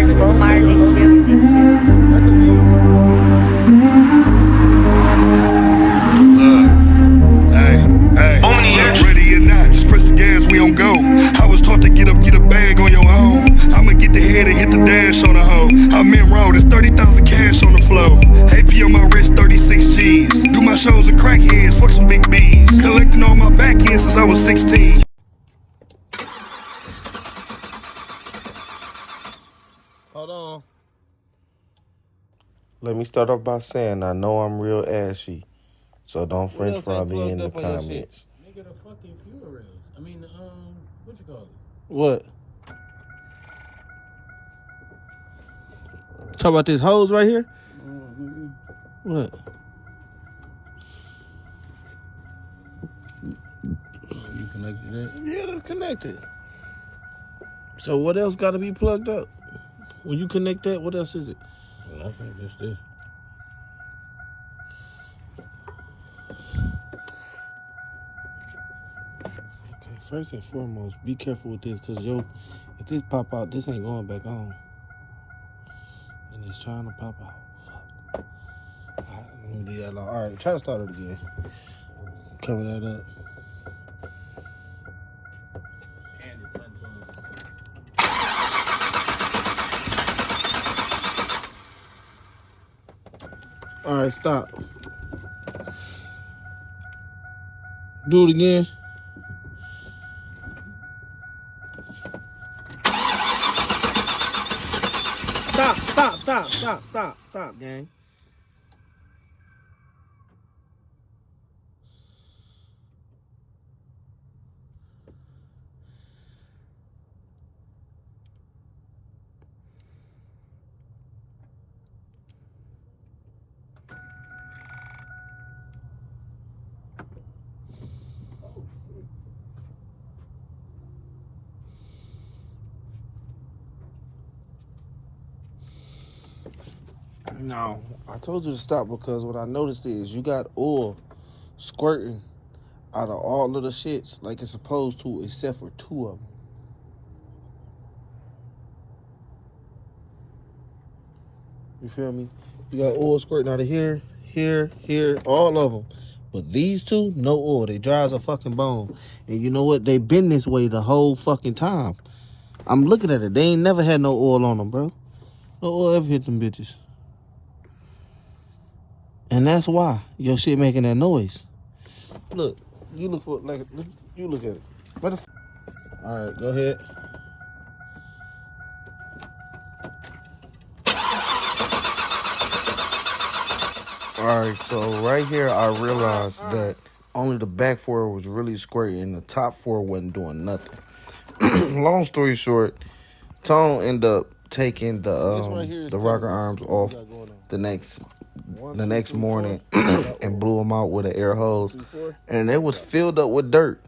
Bomar, this shit. Hey, ready or not, just press the gas, we on go. I was taught to get up, get a bag on your own. I'ma get the head and hit the dash on the hoe. I'm in road, it's 30,000 cash on the flow. AP on my wrist, 36 G's. Do my shows with crackheads, fuck some big B's. Collecting on my back end since I was 16. Hold on. Let me start off by saying I know I'm real ashy, so don't French else fry ain't me in the plugged up on your comments. Nigga, the fucking fuel rails. I mean, what you call it? What? Talk about this hose right here? What? You connected it? Yeah, they're connected. So what else got to be plugged up? When you connect that, what else is it? Nothing, just this. Okay, first and foremost, be careful with this, because if this pop out, this ain't going back on. And it's trying to pop out. Fuck. All right, let me leave that alone. All right, try to start it again. Cover that up. And it's untuned. All right, stop. Do it again. Stop, gang. No, I told you to stop because what I noticed is you got oil squirting out of all of the shits like it's supposed to, except for two of them. You feel me? You got oil squirting out of here, all of them. But these two, no oil. They dry as a fucking bone. And you know what? They been this way the whole fucking time. I'm looking at it. They ain't never had no oil on them, bro. No oil ever hit them bitches. And that's why your shit making that noise. Look, you look for like you look at it. What the all right, go ahead. All right, so right here I realized that only the back four was really squirting and the top four wasn't doing nothing. Long story short, Tone ended up taking the rocker arms off the next morning and blew them out with an air hose, and it was filled up with dirt.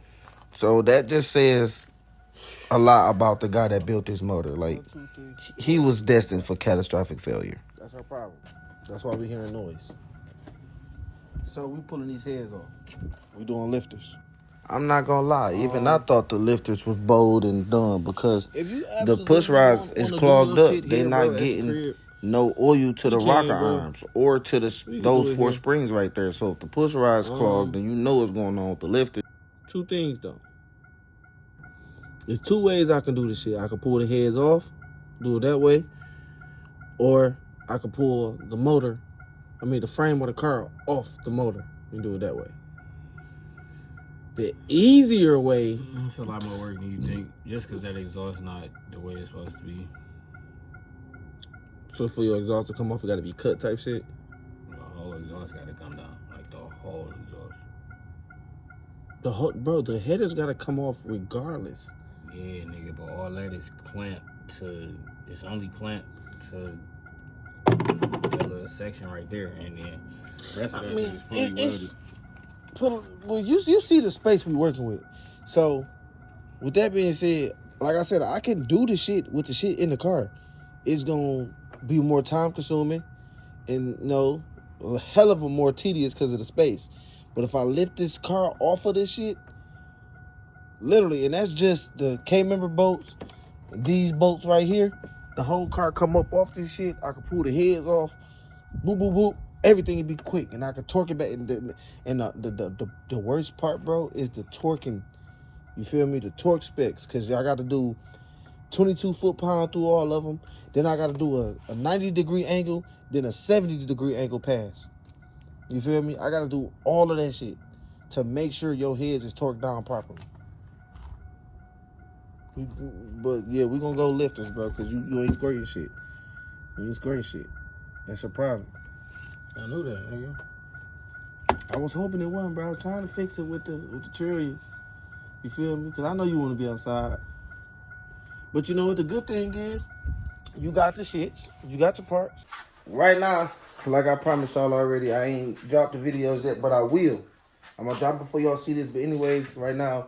So that just says a lot about the guy that built this motor. Like, he was destined for catastrophic failure. That's our problem. That's why we hearing noise. So we pulling these heads off. We doing lifters. I'm not gonna lie, even I thought the lifters was bold and dumb because the push rods is clogged up. They not getting no oil to the rocker arms or to those four springs right there. So if the push rod's clogged, then you know what's going on with the lifter. Two things though. There's two ways I can do this shit. I can pull the heads off, do it that way, or I can pull the frame of the car off the motor and do it that way. The easier way... It's a lot more work than you think, just because that exhaust not the way it's supposed to be. So for your exhaust to come off, it got to be cut type shit? The whole exhaust got to come down, like the whole exhaust. The headers got to come off regardless. Yeah, nigga, but all that is it's only clamped to that little section right there, and then the rest of that shit is fully welded. You see the space we working with. So, with that being said, like I said, I can do the shit with the shit in the car. It's gonna be more time consuming and a hell of a more tedious because of the space. But if I lift this car off of this shit, literally, and that's just the K-member bolts, these bolts right here, the whole car come up off this shit. I could pull the heads off. Boop, boop, boop. Everything would be quick, and I could torque it back. And the worst part, bro, is the torquing. You feel me? The torque specs, because I got to do 22 foot-pound through all of them. Then I got to do a 90-degree angle, then a 70-degree angle pass. You feel me? I got to do all of that shit to make sure your heads is torqued down properly. But, yeah, we going to go lifters, bro, because you ain't squirting shit. You ain't squirting shit. That's a problem. I knew that, nigga. I was hoping it wasn't, bro. I was trying to fix it with the trillions. You feel me? Because I know you want to be outside. But you know what the good thing is? You got the shits. You got your parts. Right now, like I promised y'all already, I ain't dropped the videos yet, but I will. I'm going to drop it before y'all see this. But anyways, right now,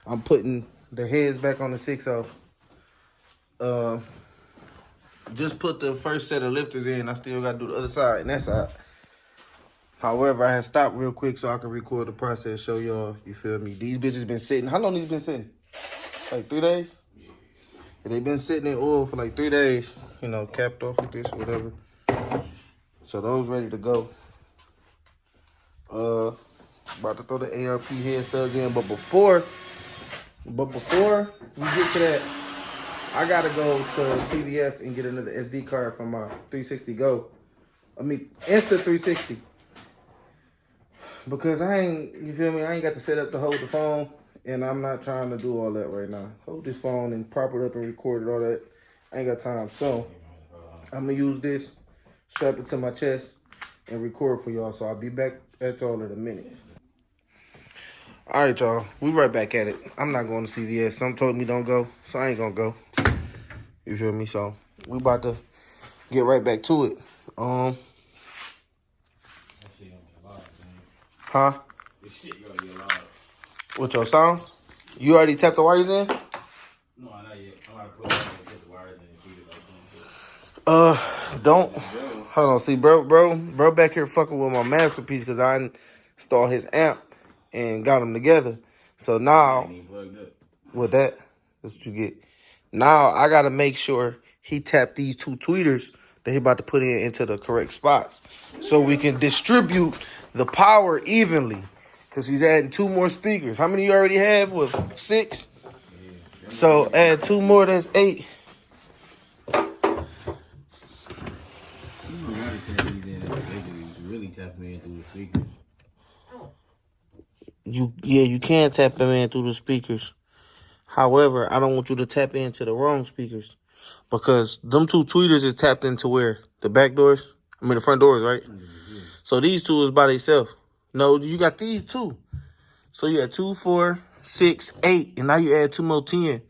I'm putting the heads back on the 6.0. Just put the first set of lifters in. I still got to do the other side and that side. However, I had stopped real quick so I can record the process, show y'all, you feel me? These bitches been sitting. How long these been sitting? Like 3 days? Yeah, they been sitting in oil for like 3 days. You know, capped off with this, whatever. So those ready to go. About to throw the ARP head studs in, but before we get to that, I gotta go to CVS and get another SD card from my 360 Go. I mean, Insta360. Because you feel me? I ain't got to set up to hold the phone, and I'm not trying to do all that right now. Hold this phone and prop it up and record it, all that. I ain't got time. So, I'm going to use this, strap it to my chest, and record for y'all. So, I'll be back at y'all in a minute. All right, y'all. We right back at it. I'm not going to CVS. Some told me don't go, so I ain't going to go. You feel me? So, we about to get right back to it. Huh? This shit gonna be loud. With your sounds? You already tapped the wires in? No, not yet. I'm about to put the wires in and keep it like Don't. Hold on. See, bro back here fucking with my masterpiece because I installed his amp and got them together. So now, with that, that's what you get. Now, I got to make sure he tapped these 2 tweeters that he about to put into the correct spots so we can distribute the power evenly, because he's adding 2 more speakers. How many you already have? With 6? So add 2 more, that's 8. really tap me in through the speakers. You can tap them in through the speakers. However, I don't want you to tap into the wrong speakers, because them 2 tweeters is tapped into where? The back doors? I mean the front doors, right? So these 2 is by themselves. No, you got these 2. So you had 2, 4, 6, 8, and now you add 2 more 10.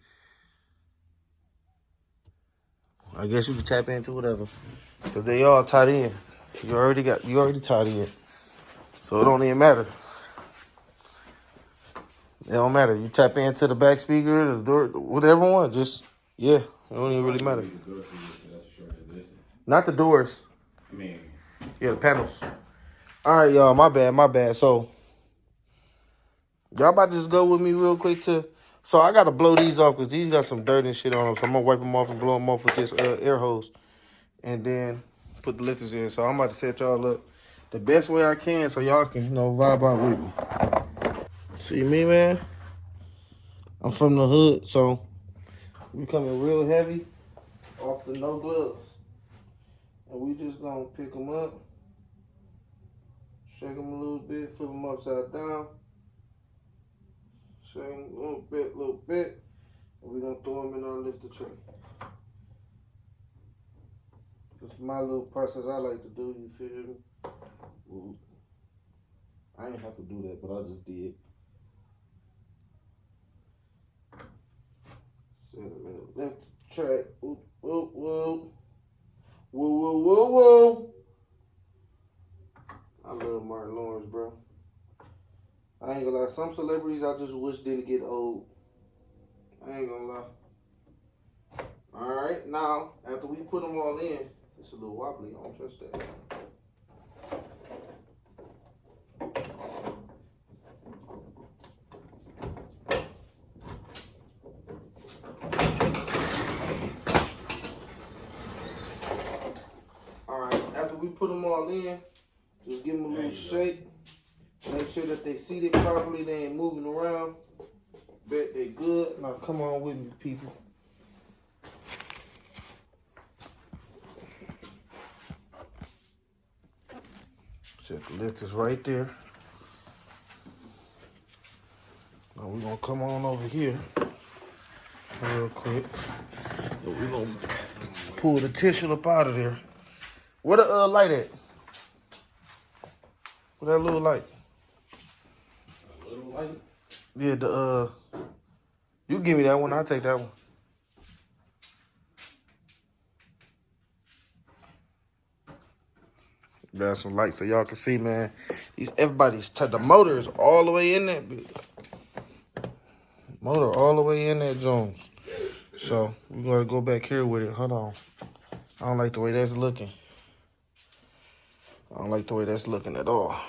I guess you can tap into whatever, because they all tied in. You already tied in. So it don't even matter. It don't matter. You tap into the back speaker, the door, whatever one. Just, yeah, it don't even really matter. Not the doors. Yeah, the panels. All right, y'all, my bad. So, y'all about to just go with me real quick so I got to blow these off because these got some dirt and shit on them. So I'm going to wipe them off and blow them off with this air hose. And then put the lifters in. So I'm about to set y'all up the best way I can so y'all can, vibe out with me. See me, man? I'm from the hood, so we coming real heavy off the no gloves. And we just gonna pick them up, shake them a little bit, flip them upside down, shake them a little bit, and we gonna throw them in our lifter tray. That's my little process I like to do, you feel me? Ooh. I ain't have to do that, but I just did. Left track. Whoop, whoop, whoop. Whoa, whoa, whoa, whoa. I love Martin Lawrence, bro. I ain't gonna lie. Some celebrities I just wish didn't get old. I ain't gonna lie. Alright, now, after we put them all in, it's a little wobbly. I don't trust that. we put them all in, just give them a little shake. Make sure that they seated properly, they ain't moving around. Bet they good. Now come on with me, people. Set the lifters right there. Now we're gonna come on over here real quick. We're gonna pull the tissue up out of there. Where the light at? Where that little light? A little light? Yeah, you give me that one, I'll take that one. Got some lights so y'all can see, man. The motor is all the way in that bitch. Motor all the way in that Jones. So we're gonna go back here with it. Hold on. I don't like the way that's looking. I don't like the way that's looking at all.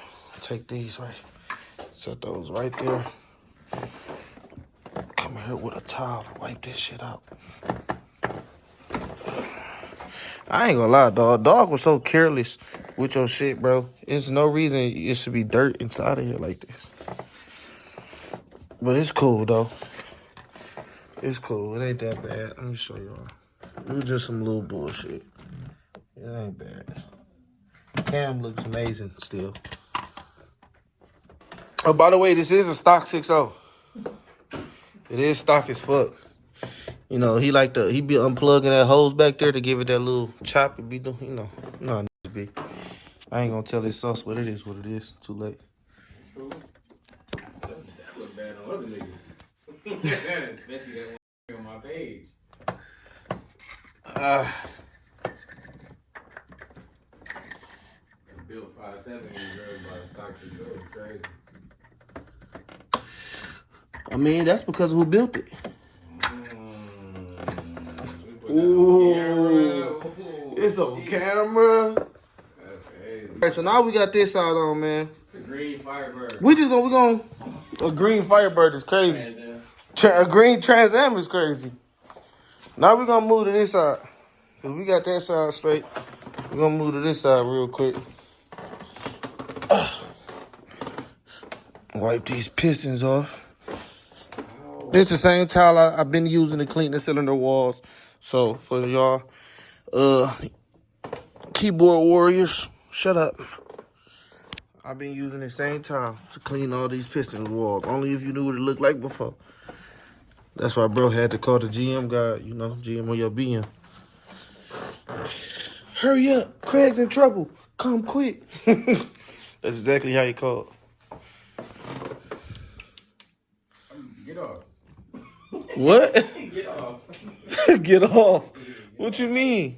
Take these right. Set those right there. Come here with a towel and wipe this shit out. I ain't gonna lie, dog. Dog was so careless with your shit, bro. There's no reason it should be dirt inside of here like this. But it's cool, though. It's cool. It ain't that bad. Let me show y'all. It was just some little bullshit. It ain't bad. Cam looks amazing still. Oh, by the way, this is a stock 6.0. It is stock as fuck. You know, he be unplugging that hose back there to give it that little chop and be doing, you know, it be. I ain't gonna tell his sauce, but it is what it is. Too late. That look bad on other niggas. Especially that one on my page. Built 5'7" by the stock 6'0" crazy. I mean, that's because of who built it. Ooh. It's on camera. That's crazy. Alright, so now we got this side on, man. It's a green Firebird. We gonna a green Firebird is crazy. A green Trans Am is crazy. Now we're gonna move to this side. Cause we got that side straight. We're gonna move to this side real quick. Wipe these pistons off. This is the same towel I've been using to clean the cylinder walls. So for y'all, keyboard warriors, shut up. I've been using the same towel to clean all these piston walls. Only if you knew what it looked like before. That's why bro had to call the GM guy, you know, GM on your BM. Hurry up, Craig's in trouble. Come quick. That's exactly how he called. Get off. What? Get off. Get off. What you mean?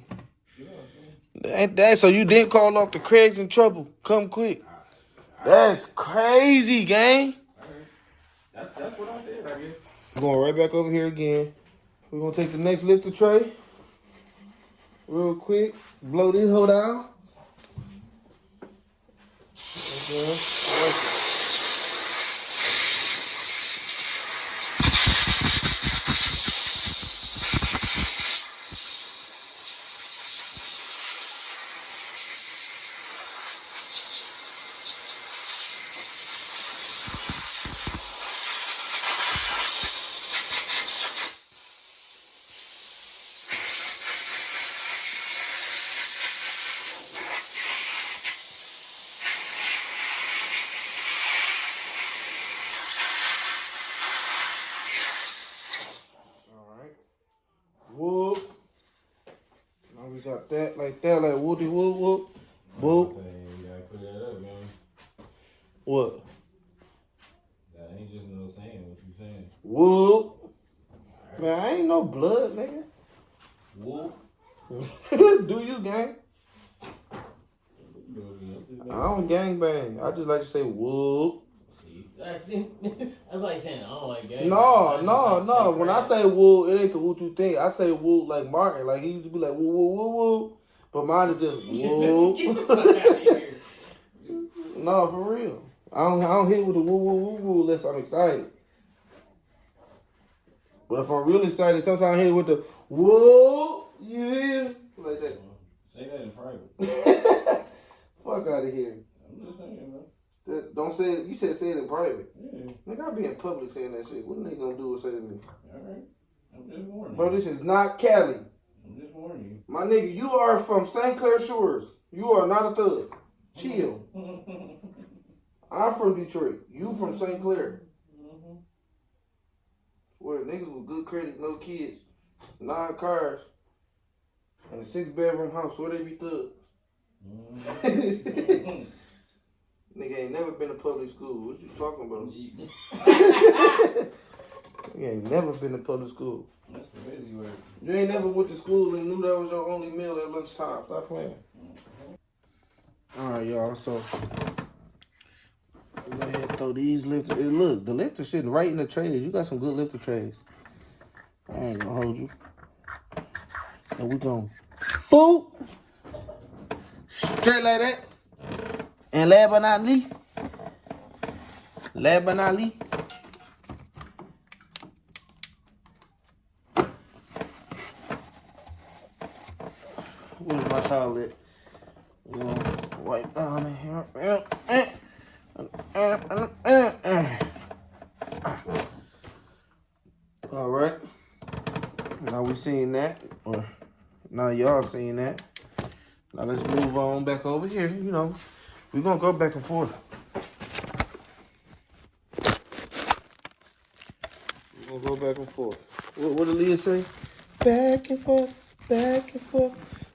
Ain't that so you didn't call off the Craig's in trouble? Come quick. That's crazy, gang. That's what I said, I guess. Going right back over here again. We're gonna take the next lifter tray. Real quick. Blow this hoe down. Okay. Whoop. Now we got that like whoopty whoop whoop. Whoop. You gotta put that up, man. What? That ain't just no saying what you saying. Whoop. Man, I ain't no blood, nigga. Whoop. Do you, gang? I don't gang bang. I just like to say whoop. That's like saying I don't like gang. No. When I say woo, it ain't the woo you think. I say woo like Martin. Like he used to be like woo woo woo woo. But mine is just woo. No, for real. I don't hit with the woo woo woo woo unless I'm excited. But if I'm really excited, sometimes I hit with the woo. You hear? Like that. Say that in private. out of here. I'm just saying, bro. Don't say it. You said say it in private. Yeah. Nigga, I be in public saying that shit. What are they gonna do or say to me? Alright. I'm just warning Bro, you. this is not Cali. I'm just warning you. My nigga, you are from St. Clair Shores. You are not a thug. Chill. I'm from Detroit. You from St. Clair. Where niggas with good credit, no kids, 9 cars, and a 6-bedroom house. Where they be thugs? Nigga ain't never been to public school. What you talking about? You ain't never been to public school. That's crazy word. You ain't never went to school and knew that was your only meal at lunchtime. Stop playing. Alright, y'all, so go ahead and throw these lifters. Hey, look, the lifter sitting right in the trays. You got some good lifter trays. I ain't gonna hold you. And we gon' food straight like that. And last but not least, where's my toilet? You know, wipe down in here. All right. Now we seen that, or now y'all seen that. Now let's move on back over here. You know, we're gonna go back and forth. We're gonna go back and forth. What did Leah say? Back and forth,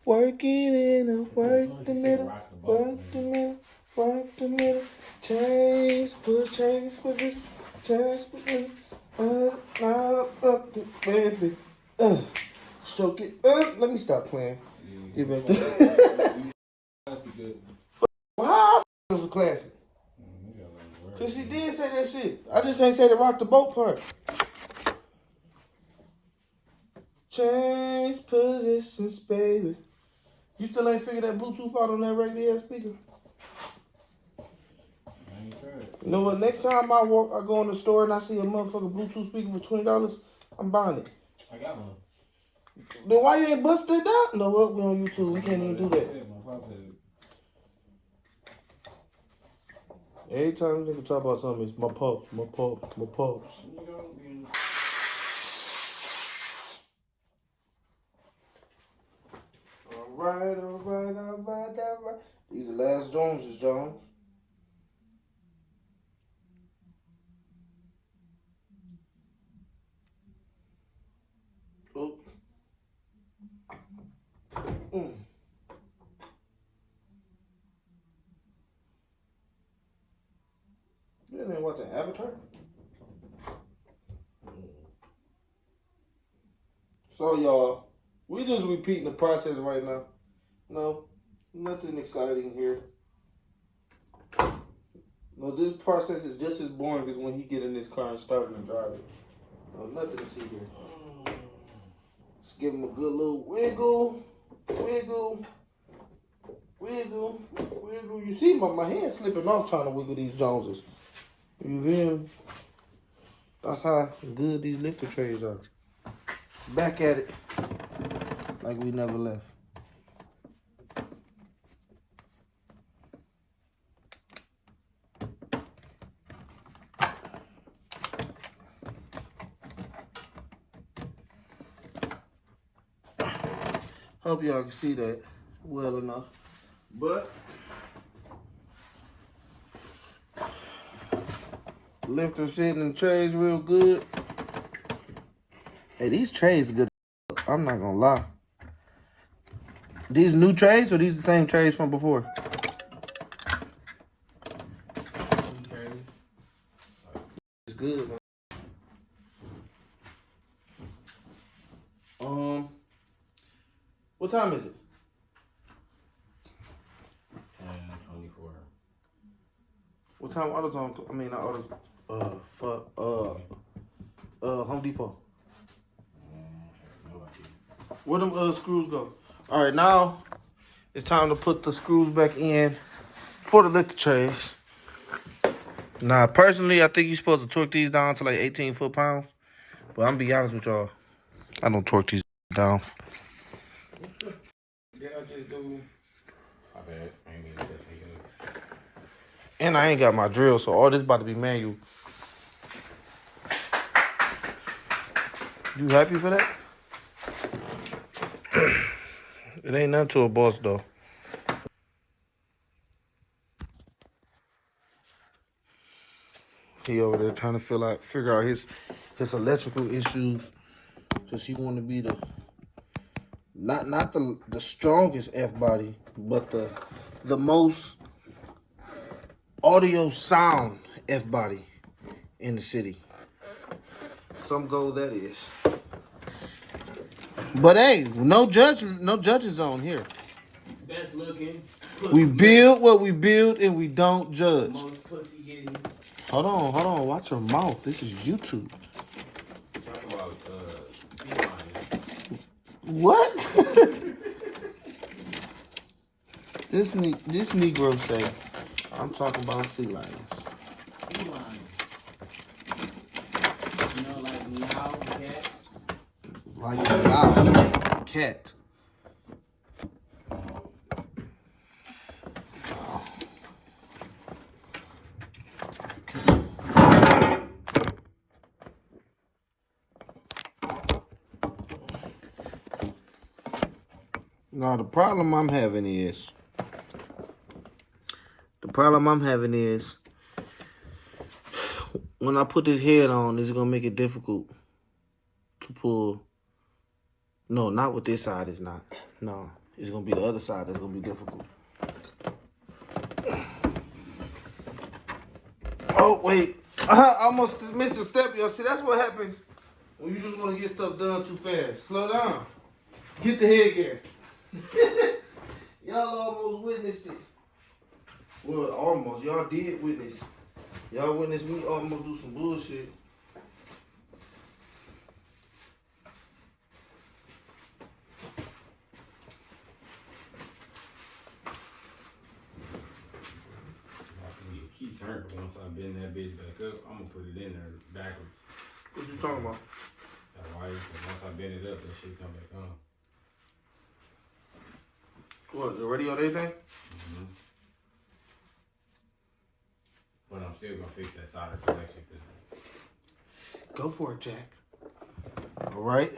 work it in and work the middle, work the middle, work the middle. Change position, change position. Up, baby. Stroke it. Let me stop playing. Get back to Wow, it was a classic. Cause she did say that shit. I just ain't say the rock the boat part. Change positions, baby. You still ain't figured that Bluetooth out on that regular ass speaker? You know what? Next time I go in the store and I see a motherfucking Bluetooth speaker for $20, I'm buying it. I got one. Then why you ain't busted it down? No, what? We on YouTube. We can't even do that. Every time nigga talk about something, it's my pops, my pops, my pops. All right. These are last Joneses, Jones. Oops. You ain't watching Avatar? So y'all, we just repeating the process right now. No, nothing exciting here. No, this process is just as boring as when he get in this car and start and drive it. No, nothing to see here. Just give him a good little wiggle. You see my hand slipping off trying to wiggle these Joneses. You feel me? That's how good these lifter trays are. Back at it like we never left. Hope y'all can see that well enough. But lifter sitting in trays real good. Hey, these trays good. I'm not gonna lie. These new trays or these the same trays from before? It's good, man. What time is it? 24. What time AutoZone? I mean, not AutoZone. Home Depot. Where them screws go? All right, now it's time to put the screws back in for the lifter trays. Now, personally, I think you're supposed to torque these down to like 18 foot-pounds. But I'm gonna be honest with y'all, I don't torque these down. My bad. I ain't mean to take it. And I ain't got my drill, so all this about to be manual. You happy for that? It ain't nothing to a boss, though. He over there trying to figure out his electrical issues. Cause he want to be the not the strongest F body, but the most audio sound F body in the city. Some goal that is. But hey, no judging zone here. Best looking. We build what we build and we don't judge. Most pussy getting. Hold on. Watch your mouth. This is YouTube. Talk about Beeline. What? This Negro say, I'm talking about sea lions. Beeline. You know, like meow cat. Like wow, cat. Now the problem I'm having is when I put this head on, it's gonna make it difficult to pull. No, not with this side. It's not. No, it's gonna be the other side that's gonna be difficult. Oh wait, I almost missed a step, y'all. See, that's what happens when you just want to get stuff done too fast. Slow down. Get the head gasket. Y'all almost witnessed it. Well, almost. Y'all did witness. Y'all witnessed me almost do some bullshit. Key turned, but once I bend that bitch back up, I'm gonna put it in there backwards. What you talking about? That's why, once I bend it up, that shit come back on. What, is it ready on everything? Mm-hmm. But I'm still gonna fix that solder connection. Go for it, Jack. All right.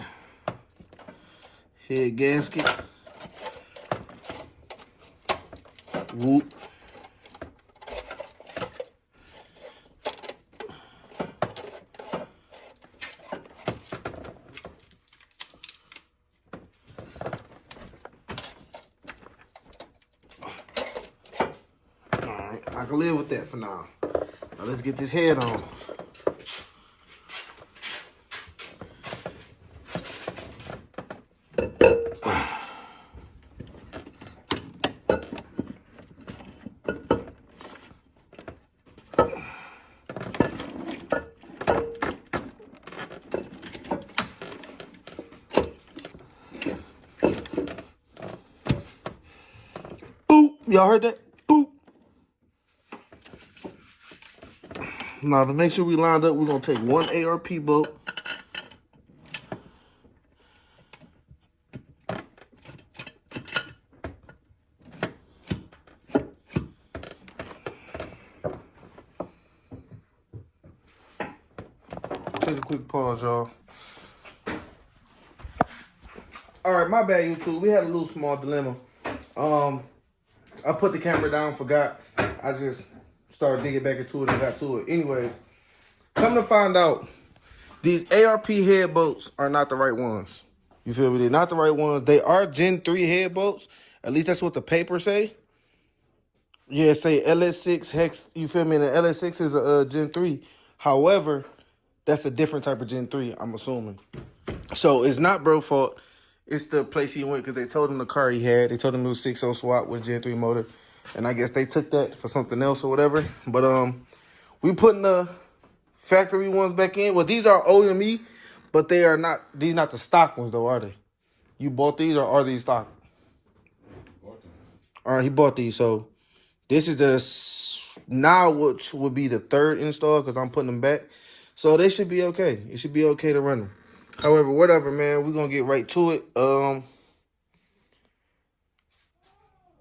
Head gasket. Whoop. I can live with that for now. Now let's get this head on. Boop. Y'all heard that? Boop. Now, to make sure we lined up, we're going to take one ARP bolt. Take a quick pause, y'all. All right, my bad, YouTube. We had a little small dilemma. I put the camera down, forgot. I just started digging back into it and got to it. Anyways, come to find out, these ARP head bolts are not the right ones. You feel me? They're not the right ones. They are Gen 3 head bolts. At least that's what the paper say. Yeah, say LS6 hex. You feel me? And the LS6 is a Gen 3. However, that's a different type of Gen 3, I'm assuming. So it's not bro's fault. It's the place he went because they told him the car he had. They told him it was 6.0 swap with Gen 3 motor. And I guess they took that for something else or whatever. But we putting the factory ones back in. Well, these are OEM, but they are not. These not the stock ones though, are they? You bought these or are these stock? All right, he bought these. So this is the now which would be the third install because I'm putting them back. So they should be okay. It should be okay to run them. However, whatever, man. We're gonna get right to it.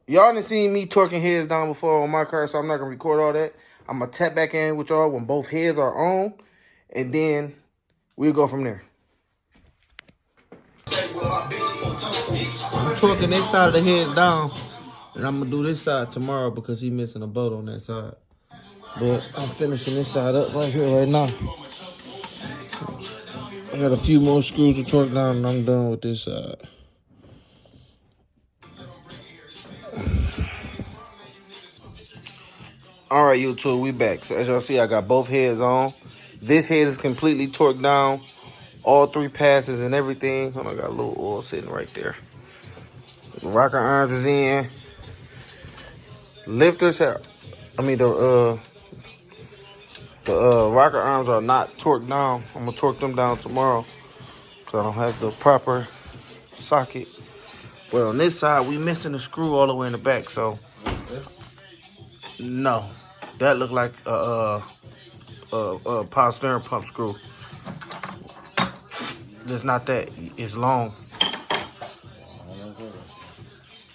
Y'all done seen me torquing heads down before on my car, so I'm not gonna record all that. I'm gonna tap back in with y'all when both heads are on, and then we'll go from there. I'm torquing this side of the head down, and I'm gonna do this side tomorrow because he missing a bolt on that side. But I'm finishing this side up right here, right now. I got a few more screws to torque down, and I'm done with this side. All right, YouTube, we back. So as y'all see, I got both heads on. This head is completely torqued down. All 3 passes and everything. Oh, I got a little oil sitting right there. The rocker arms is in. Lifters have, the rocker arms are not torqued down. I'm gonna torque them down tomorrow because I don't have the proper socket. But on this side, we missing the screw all the way in the back. So no, that looked like a power steering pump screw. It's not that. It's long.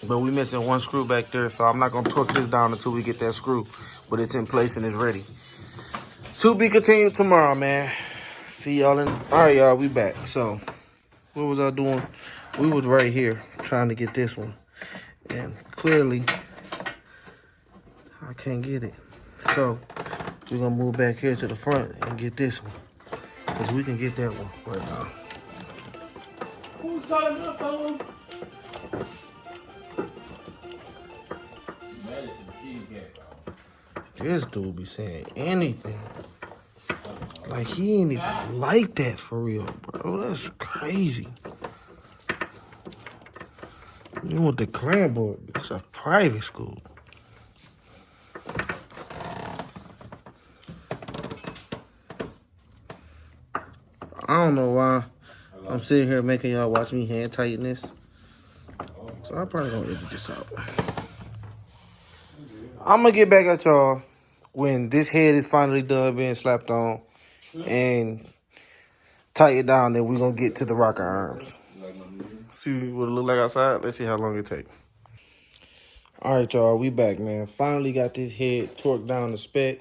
But we missing 1 screw back there, so I'm not gonna torque this down until we get that screw. But it's in place and it's ready. To be continued tomorrow, man. See y'all in. All right, y'all, we back. So, what was I doing? We was right here trying to get this one, and clearly I can't get it. So we're gonna move back here to the front and get this one, because we can get that one right now. Who's calling up, phone? This dude be saying anything. Like, he ain't even like that for real, bro. That's crazy. You know what the Cranbrook? That's a private school. I don't know why I'm sitting here making y'all watch me hand tighten this. So I'm probably gonna edit this out. I'm gonna get back at y'all when this head is finally done being slapped on and tighten down. Then we're gonna get to the rocker arms. See what it look like outside. Let's see how long it take. All right, y'all, we back, man. Finally got this head torqued down to spec.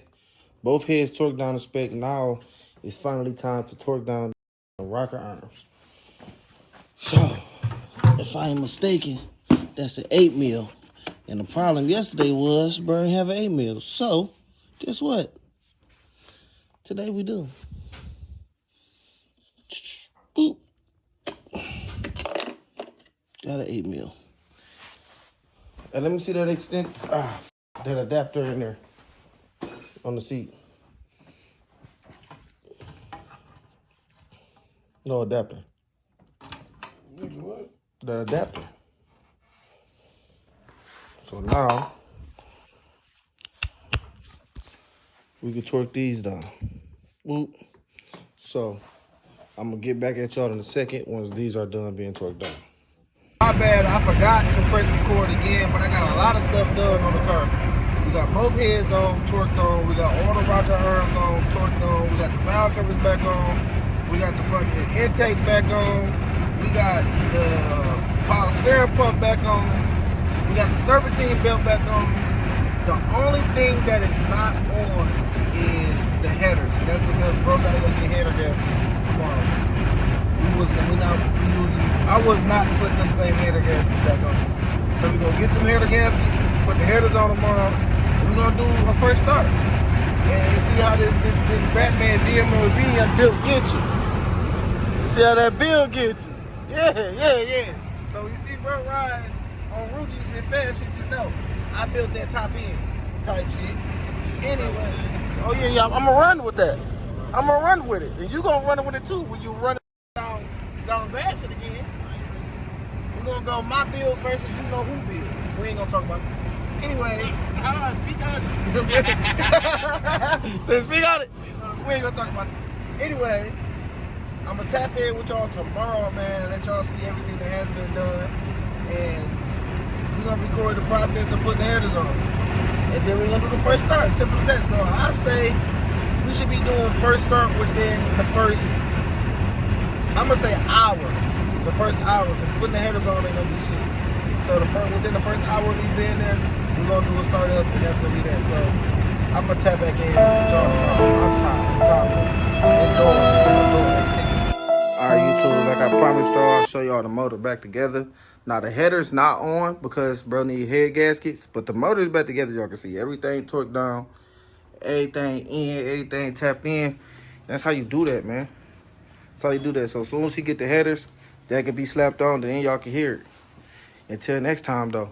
Both heads torqued down to spec. Now it's finally time to torque down the rocker arms. So, if I ain't mistaken, that's an 8 mil. And the problem yesterday was Burn have an 8 mil. So, guess what? Today we do. Boop. Got an 8 mil. And let me see that extent. That adapter in there on the seat. No adapter. What? The adapter. So now we can torque these down. Whoop. So I'm gonna get back at y'all in a second once these are done being torqued down. My bad, I forgot to press record again, but I got a lot of stuff done on the car. We got both heads on, torqued on. We got all the rocker arms on, torqued on. We got the valve covers back on. We got the fucking intake back on. We got the power steering pump back on. We got the serpentine belt back on. The only thing that is not on is the headers, and that's because bro gotta go get header gaskets tomorrow. I was not putting them same header gaskets back on. So we're gonna get them header gaskets, put the headers on tomorrow, and we're gonna do a first start and see how this Batman GMOV build get you. See how that build gets you. Yeah. So you see bro riding on Rugies and Fast shit, just know I built that top end type shit. Anyway, oh yeah, I'm gonna run with that. I'm gonna run with it, and you gonna run with it too when you run down grass it again. We're gonna go my build versus you know who builds. We ain't gonna talk about it. Anyways, speak on it. Speak on it. We ain't gonna talk about it. Anyways, I'm gonna tap in with y'all tomorrow, man, and let y'all see everything that has been done. And we're gonna record the process of putting the headers on. And then we're gonna do the first start. Simple as that. So I say we should be doing first start within the first, I'm gonna say hour. The first hour, because putting the headers on ain't gonna be shit. So within the first hour of me being there, we're gonna do a startup, and that's gonna be that. So I'm gonna tap back in. I'm tired. It's time to indoors. All right, YouTube. Like I promised y'all, I'll show y'all the motor back together. Now the header's not on because bro need head gaskets, but the motor's back together. Y'all can see everything torqued down, everything in, everything tapped in. That's how you do that, man. That's how you do that. So as soon as he get the headers, that can be slapped on, then y'all can hear it. Until next time, though.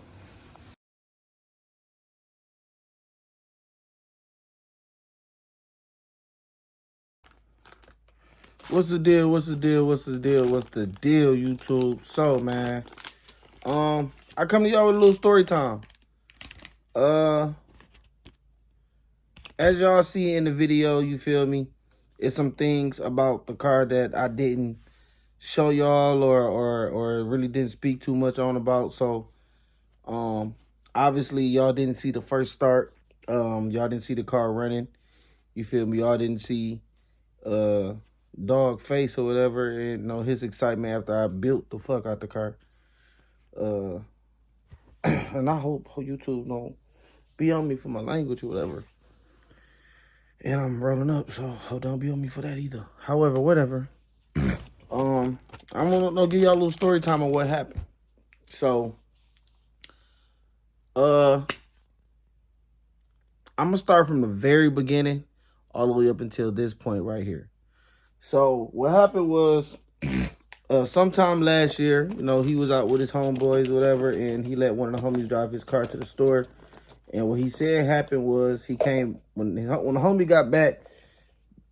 What's the deal? What's the deal? What's the deal? What's the deal, YouTube? So, man, I come to y'all with a little story time. As y'all see in the video, you feel me? It's some things about the car that I didn't show y'all or really didn't speak too much on about. So, obviously y'all didn't see the first start. Y'all didn't see the car running. You feel me? Y'all didn't see dog face or whatever, and you know his excitement after I built the fuck out the car. And I hope YouTube don't be on me for my language or whatever. And I'm rolling up, so don't be on me for that either. However, whatever. I'm gonna give y'all a little story time on what happened. So, I'm gonna start from the very beginning all the way up until this point right here. So what happened was sometime last year, you know, he was out with his homeboys or whatever, and he let one of the homies drive his car to the store. And what he said happened was he came, when the homie got back,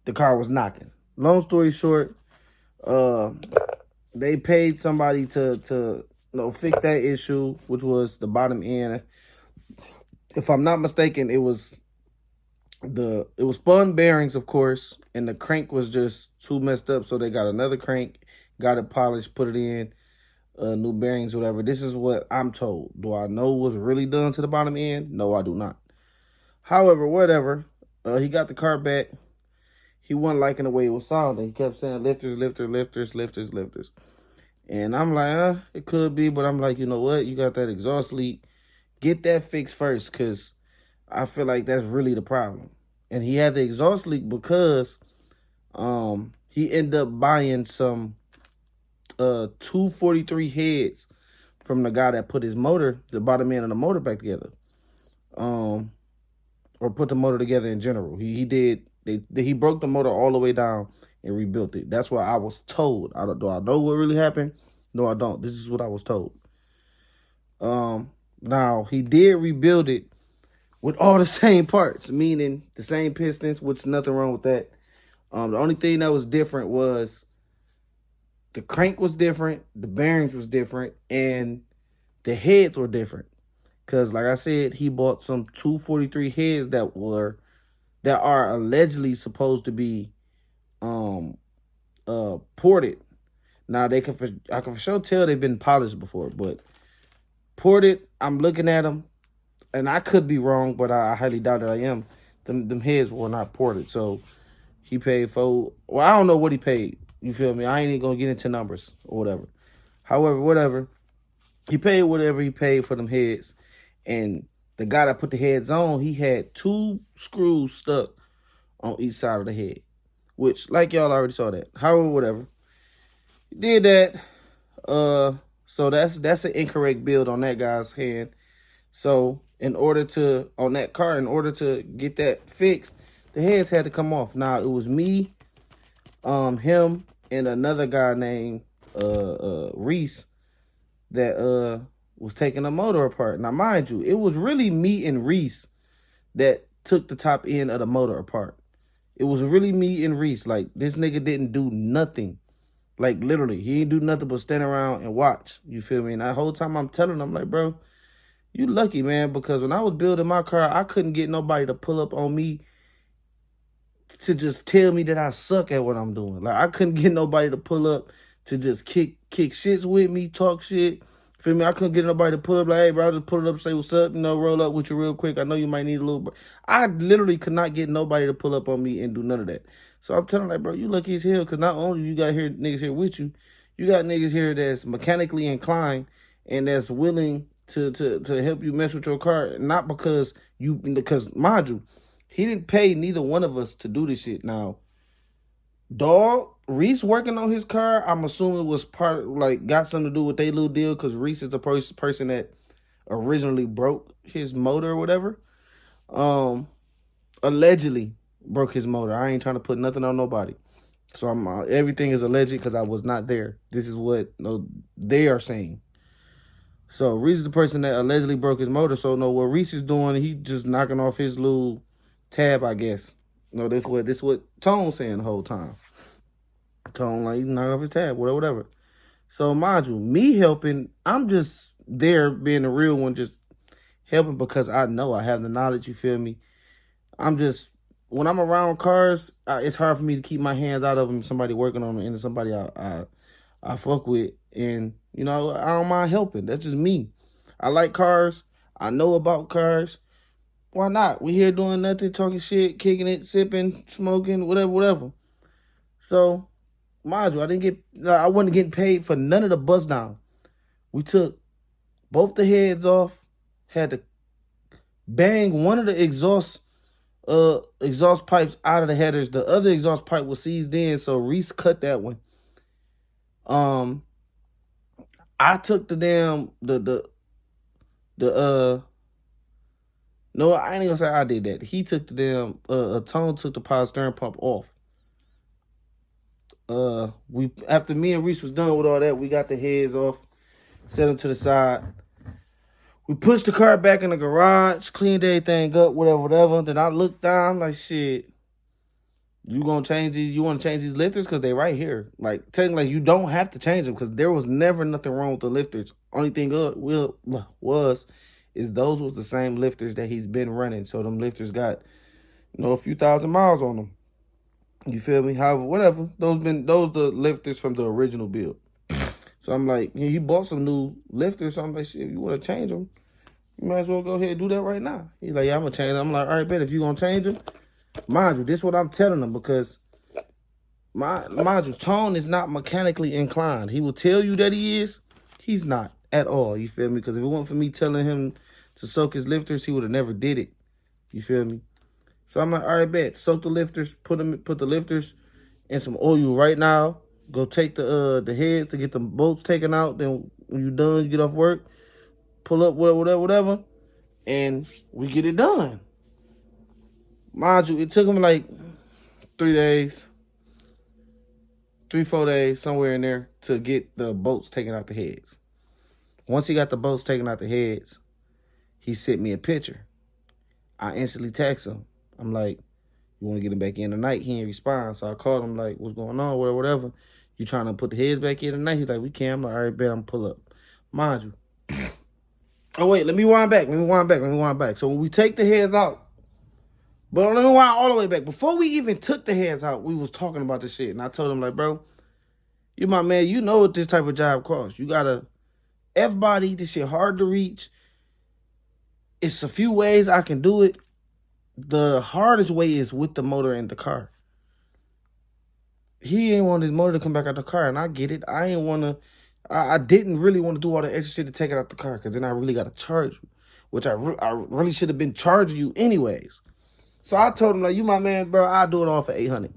the car was knocking. Long story short, they paid somebody to you know, fix that issue, which was the bottom end. If I'm not mistaken, it was spun bearings, of course, and the crank was just too messed up, so they got another crank, got it polished, put it in, new bearings, whatever. This is what I'm told. Do I know what's really done to the bottom end? No, I do not. However, whatever, he got the car back. He wasn't liking the way it was sounding. He kept saying lifters, lifters, lifters, lifters. And I'm like, it could be, but I'm like, you know what? You got that exhaust leak. Get that fixed first, because I feel like that's really the problem. And he had the exhaust leak because he ended up buying some 243 heads from the guy that put his motor, the bottom end of the motor back together. Or put the motor together in general. He broke the motor all the way down and rebuilt it. That's what I was told. Do I know what really happened? No, I don't. This is what I was told. Now, he did rebuild it with all the same parts, meaning the same pistons, which nothing wrong with that. The only thing that was different was the crank was different, the bearings was different, and the heads were different. Because, like I said, he bought some 243 heads that are allegedly supposed to be ported. Now, I can for sure tell they've been polished before, but ported, I'm looking at them, and I could be wrong, but I highly doubt that I am. Them heads were not ported, so he paid for, well, I don't know what he paid. You feel me? I ain't even gonna get into numbers or whatever. However, whatever, he paid whatever he paid for them heads, and the guy that put the heads on, he had 2 screws stuck on each side of the head, which, like y'all already saw that. However, whatever, he did that. So that's an incorrect build on that guy's hand. So in order to get that fixed, the heads had to come off. Now it was me, him, and another guy named Reese that was taking the motor apart. Now mind you, it was really me and Reese that took the top end of the motor apart. It was really me and Reese. Like, this nigga didn't do nothing. Like, literally, he didn't do nothing but stand around and watch. You feel me? And that whole time I'm telling him, like, bro, you lucky, man, because when I was building my car, I couldn't get nobody to pull up on me to just tell me that I suck at what I'm doing. Like, I couldn't get nobody to pull up to just kick shits with me, talk shit. Feel me? I couldn't get nobody to pull up like, hey, bro, I'll just pull it up, say what's up, you know, roll up with you real quick. I know you might need a little bit. I literally could not get nobody to pull up on me and do none of that. So I'm telling like, bro, you lucky as hell, because not only you got niggas here with you, you got niggas here that's mechanically inclined and that's willing to help you mess with your car, not because mind you, he didn't pay neither one of us to do this shit. Now, dog, Reese working on his car, I'm assuming was got something to do with their little deal, because Reese is the person that originally broke his motor or whatever. Allegedly broke his motor. I ain't trying to put nothing on nobody. So everything is alleged because I was not there. This is what they are saying. So Reese is the person that allegedly broke his motor. So what Reese is doing, he just knocking off his little tab, I guess. This what Tone's saying the whole time. Tone, like, you knock off his tab, whatever. So mind you, me helping, I'm just there being the real one, just helping because I know I have the knowledge, you feel me? When I'm around cars, it's hard for me to keep my hands out of them. Somebody working on them, and somebody I fuck with, and I don't mind helping. That's just me. I like cars. I know about cars. Why not? We here doing nothing, talking shit, kicking it, sipping, smoking, whatever. So, mind you, I wasn't getting paid for none of the bust down. We took both the heads off, had to bang one of the exhaust pipes out of the headers. The other exhaust pipe was seized in, so Reese cut that one. I took the damn no, I ain't gonna say I did that. He took the damn Tone took the power steering pump off. After me and Reese was done with all that, we got the heads off, set them to the side. We pushed the car back in the garage, cleaned everything up, whatever. Then I looked down, I'm like, shit, you gonna change these? You want to change these lifters? Because they right here. Like, technically, you don't have to change them because there was never nothing wrong with the lifters. Only thing is those was the same lifters that he's been running. So them lifters got, a few thousand miles on them. You feel me? However, whatever. Those the lifters from the original build. So I'm like, he bought some new lifters. So I'm like, shit, if you want to change them, you might as well go ahead and do that right now. He's like, yeah, I'm going to change them. I'm like, all right, bet, if you're going to change them, mind you, this is what I'm telling him, because, mind you, Tone is not mechanically inclined. He will tell you that he is. He's not at all, you feel me? Because if it weren't for me telling him to soak his lifters, he would have never did it. You feel me? So I'm like, all right, bet, soak the lifters, put the lifters in some oil right now. Go take the heads to get the bolts taken out. Then when you're done, you get off work, pull up, whatever, and we get it done. Mind you, it took him like 4 days, somewhere in there, to get the bolts taken out the heads. Once he got the bolts taken out the heads, he sent me a picture. I instantly text him. I'm like, you want to get him back in tonight? He didn't respond. So I called him like, what's going on, whatever. You trying to put the heads back in tonight? He's like, we can. I'm like, all right, bet, I'm pull up. Mind you. Oh, wait, let me wind back. So when we take the heads out, but let me wind all the way back. Before we even took the heads out, we was talking about this shit. And I told him, like, bro, you my man. You know what this type of job costs. You got to F-body. This shit hard to reach. It's a few ways I can do it. The hardest way is with the motor in the car. He ain't want his motor to come back out the car, and I get it. I didn't really want to do all the extra shit to take it out the car, because then I really got to charge you, which I really should have been charging you anyways. So I told him, like, you my man, bro, I'll do it all for $800.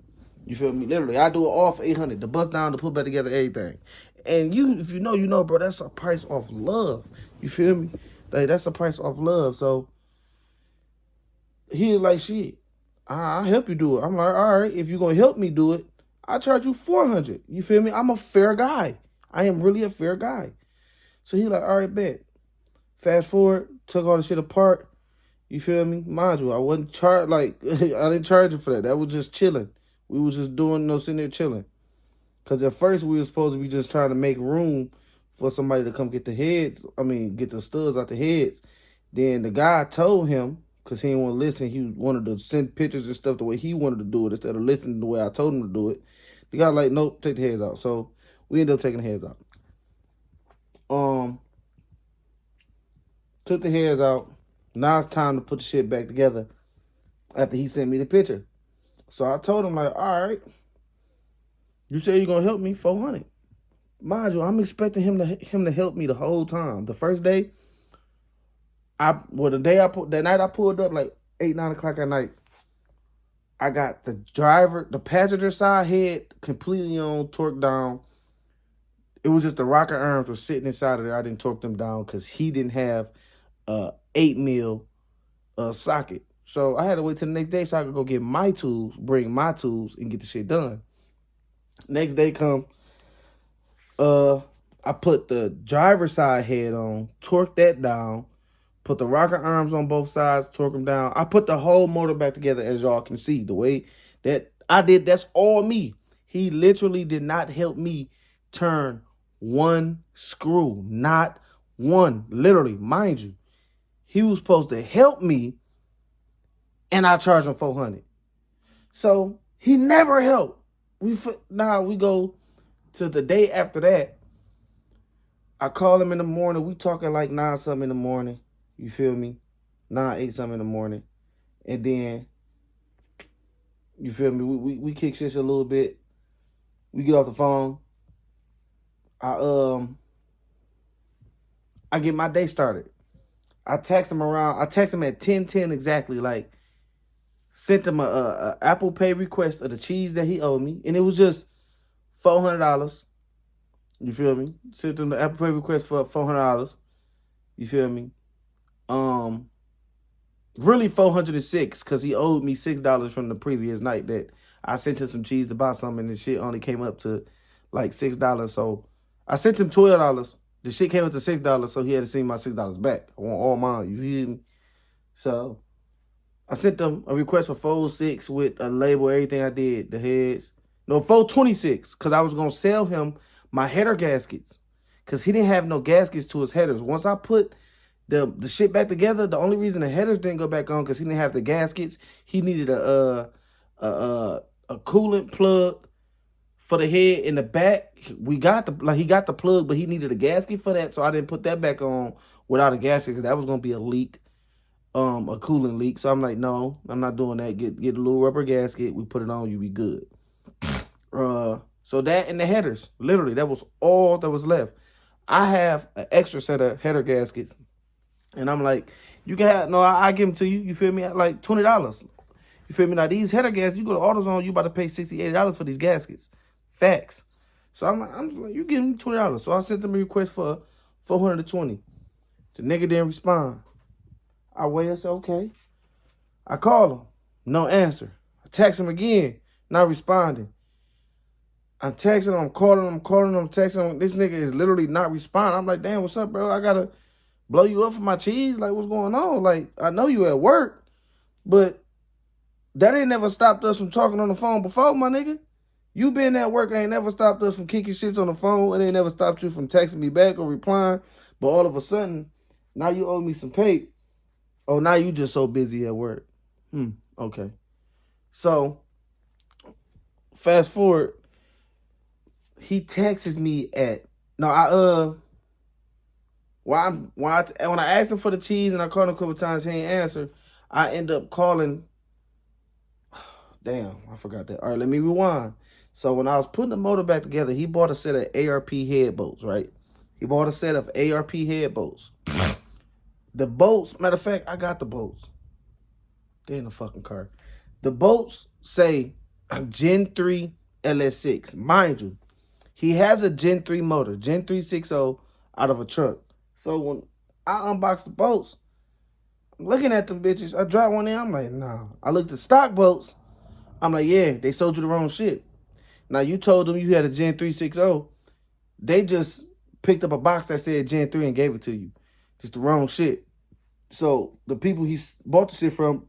You feel me? Literally, I do it all for $800. The bust down, to put back together, everything. And if you know, bro, that's a price off love. You feel me? Like, that's a price off love. So he was like, shit, I'll help you do it. I'm like, all right, if you're going to help me do it, I charge you $400. You feel me? I'm a fair guy. I am really a fair guy. So he like, all right, bet. Fast forward, took all the shit apart. You feel me? Mind you, I wasn't charged, like, I didn't charge you for that. That was just chilling. We was just sitting there chilling. Because at first we were supposed to be just trying to make room for somebody to come get get the studs out the heads. Then the guy told him, because he didn't want to listen, he wanted to send pictures and stuff the way he wanted to do it instead of listening the way I told him to do it. The guy like, nope, take the heads out. So we ended up taking the heads out. Took the heads out. Now it's time to put the shit back together after he sent me the picture. So I told him, like, all right, you say you're going to help me, $400. mind you, I'm expecting him to help me the whole time. The first day, that night I pulled up like 8, 9 o'clock at night. I got the passenger side head completely on, torqued down. It was just the rocker arms were sitting inside of there. I didn't torque them down because he didn't have a 8 mil socket. So I had to wait till the next day so I could go get my tools, bring my tools, and get the shit done. Next day come, I put the driver's side head on, torqued that down, put the rocker arms on both sides, torque them down. I put the whole motor back together, as y'all can see. The way that I did, that's all me. He literally did not help me turn one screw. Not one. Literally, mind you. He was supposed to help me, and I charged him $400. So he never helped. Now we go to the day after that. I call him in the morning. We talking like 9 something in the morning. You feel me? 9, 8 something in the morning. And then, you feel me? We kick shit a little bit. We get off the phone. I get my day started. I text him around. I text him at 10:10 exactly. Like, sent him a Apple Pay request of the cheese that he owed me. And it was just $400. You feel me? Sent him the Apple Pay request for $400. You feel me? Really $406 because he owed me $6 from the previous night that I sent him some cheese to buy something, and the shit only came up to like $6. So I sent him $12. The shit came up to $6, so he had to send my $6 back. I want all mine. You feel me? So I sent them a request for $406 with a label, everything I did, the heads. No, $426 because I was gonna sell him my header gaskets because he didn't have no gaskets to his headers. Once I put the shit back together, the only reason the headers didn't go back on because he didn't have the gaskets. He needed a coolant plug for the head in the back. He got the plug, but he needed a gasket for that, so I didn't put that back on without a gasket because that was gonna be a leak, a coolant leak. So I'm like, no, I'm not doing that. Get a little rubber gasket. We put it on, you be good. So that and the headers, literally, that was all that was left. I have an extra set of header gaskets. And I'm like, you can have, no, I give them to you. You feel me? At like $20. You feel me? Now, these header gaskets, you go to AutoZone, you about to pay $60, $80 for these gaskets. Facts. So I'm just like, you give me $20. So I sent them a request for $420. The nigga didn't respond. I wait, I said, okay. I call him. No answer. I text him again. Not responding. I'm texting him, I'm calling him, texting him. This nigga is literally not responding. I'm like, damn, what's up, bro? I gotta blow you up for my cheese? Like, what's going on? Like, I know you at work, but that ain't never stopped us from talking on the phone before, my nigga. You been at work ain't never stopped us from kicking shits on the phone. It ain't never stopped you from texting me back or replying. But all of a sudden, now you owe me some pay. Oh, now you just so busy at work. Okay. So, fast forward, he texts me at, when I asked him for the cheese and I called him a couple times, he ain't answer. I end up calling. Damn, I forgot that. All right, let me rewind. So when I was putting the motor back together, he bought a set of ARP head bolts, right? He bought a set of ARP head bolts. The bolts, matter of fact, I got the bolts. They're in the fucking car. The bolts say Gen 3 LS6. Mind you, he has a Gen 3 motor, Gen 360 out of a truck. So when I unbox the bolts, I'm looking at them bitches. I drop one in. I'm like, nah. I looked at stock bolts. I'm like, yeah, they sold you the wrong shit. Now, you told them you had a Gen 360. They just picked up a box that said Gen 3 and gave it to you. Just the wrong shit. So the people he bought the shit from,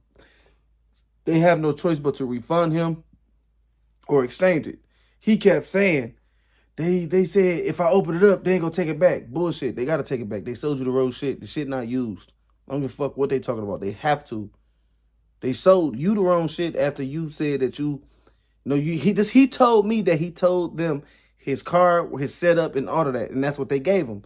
they have no choice but to refund him or exchange it. He kept saying, they said if I open it up, they ain't gonna take it back. Bullshit. They gotta take it back. They sold you the wrong shit. The shit not used. I don't give a fuck what they talking about. They have to. They sold you the wrong shit after you said that he told me that he told them his car, his setup, and all of that, and that's what they gave him.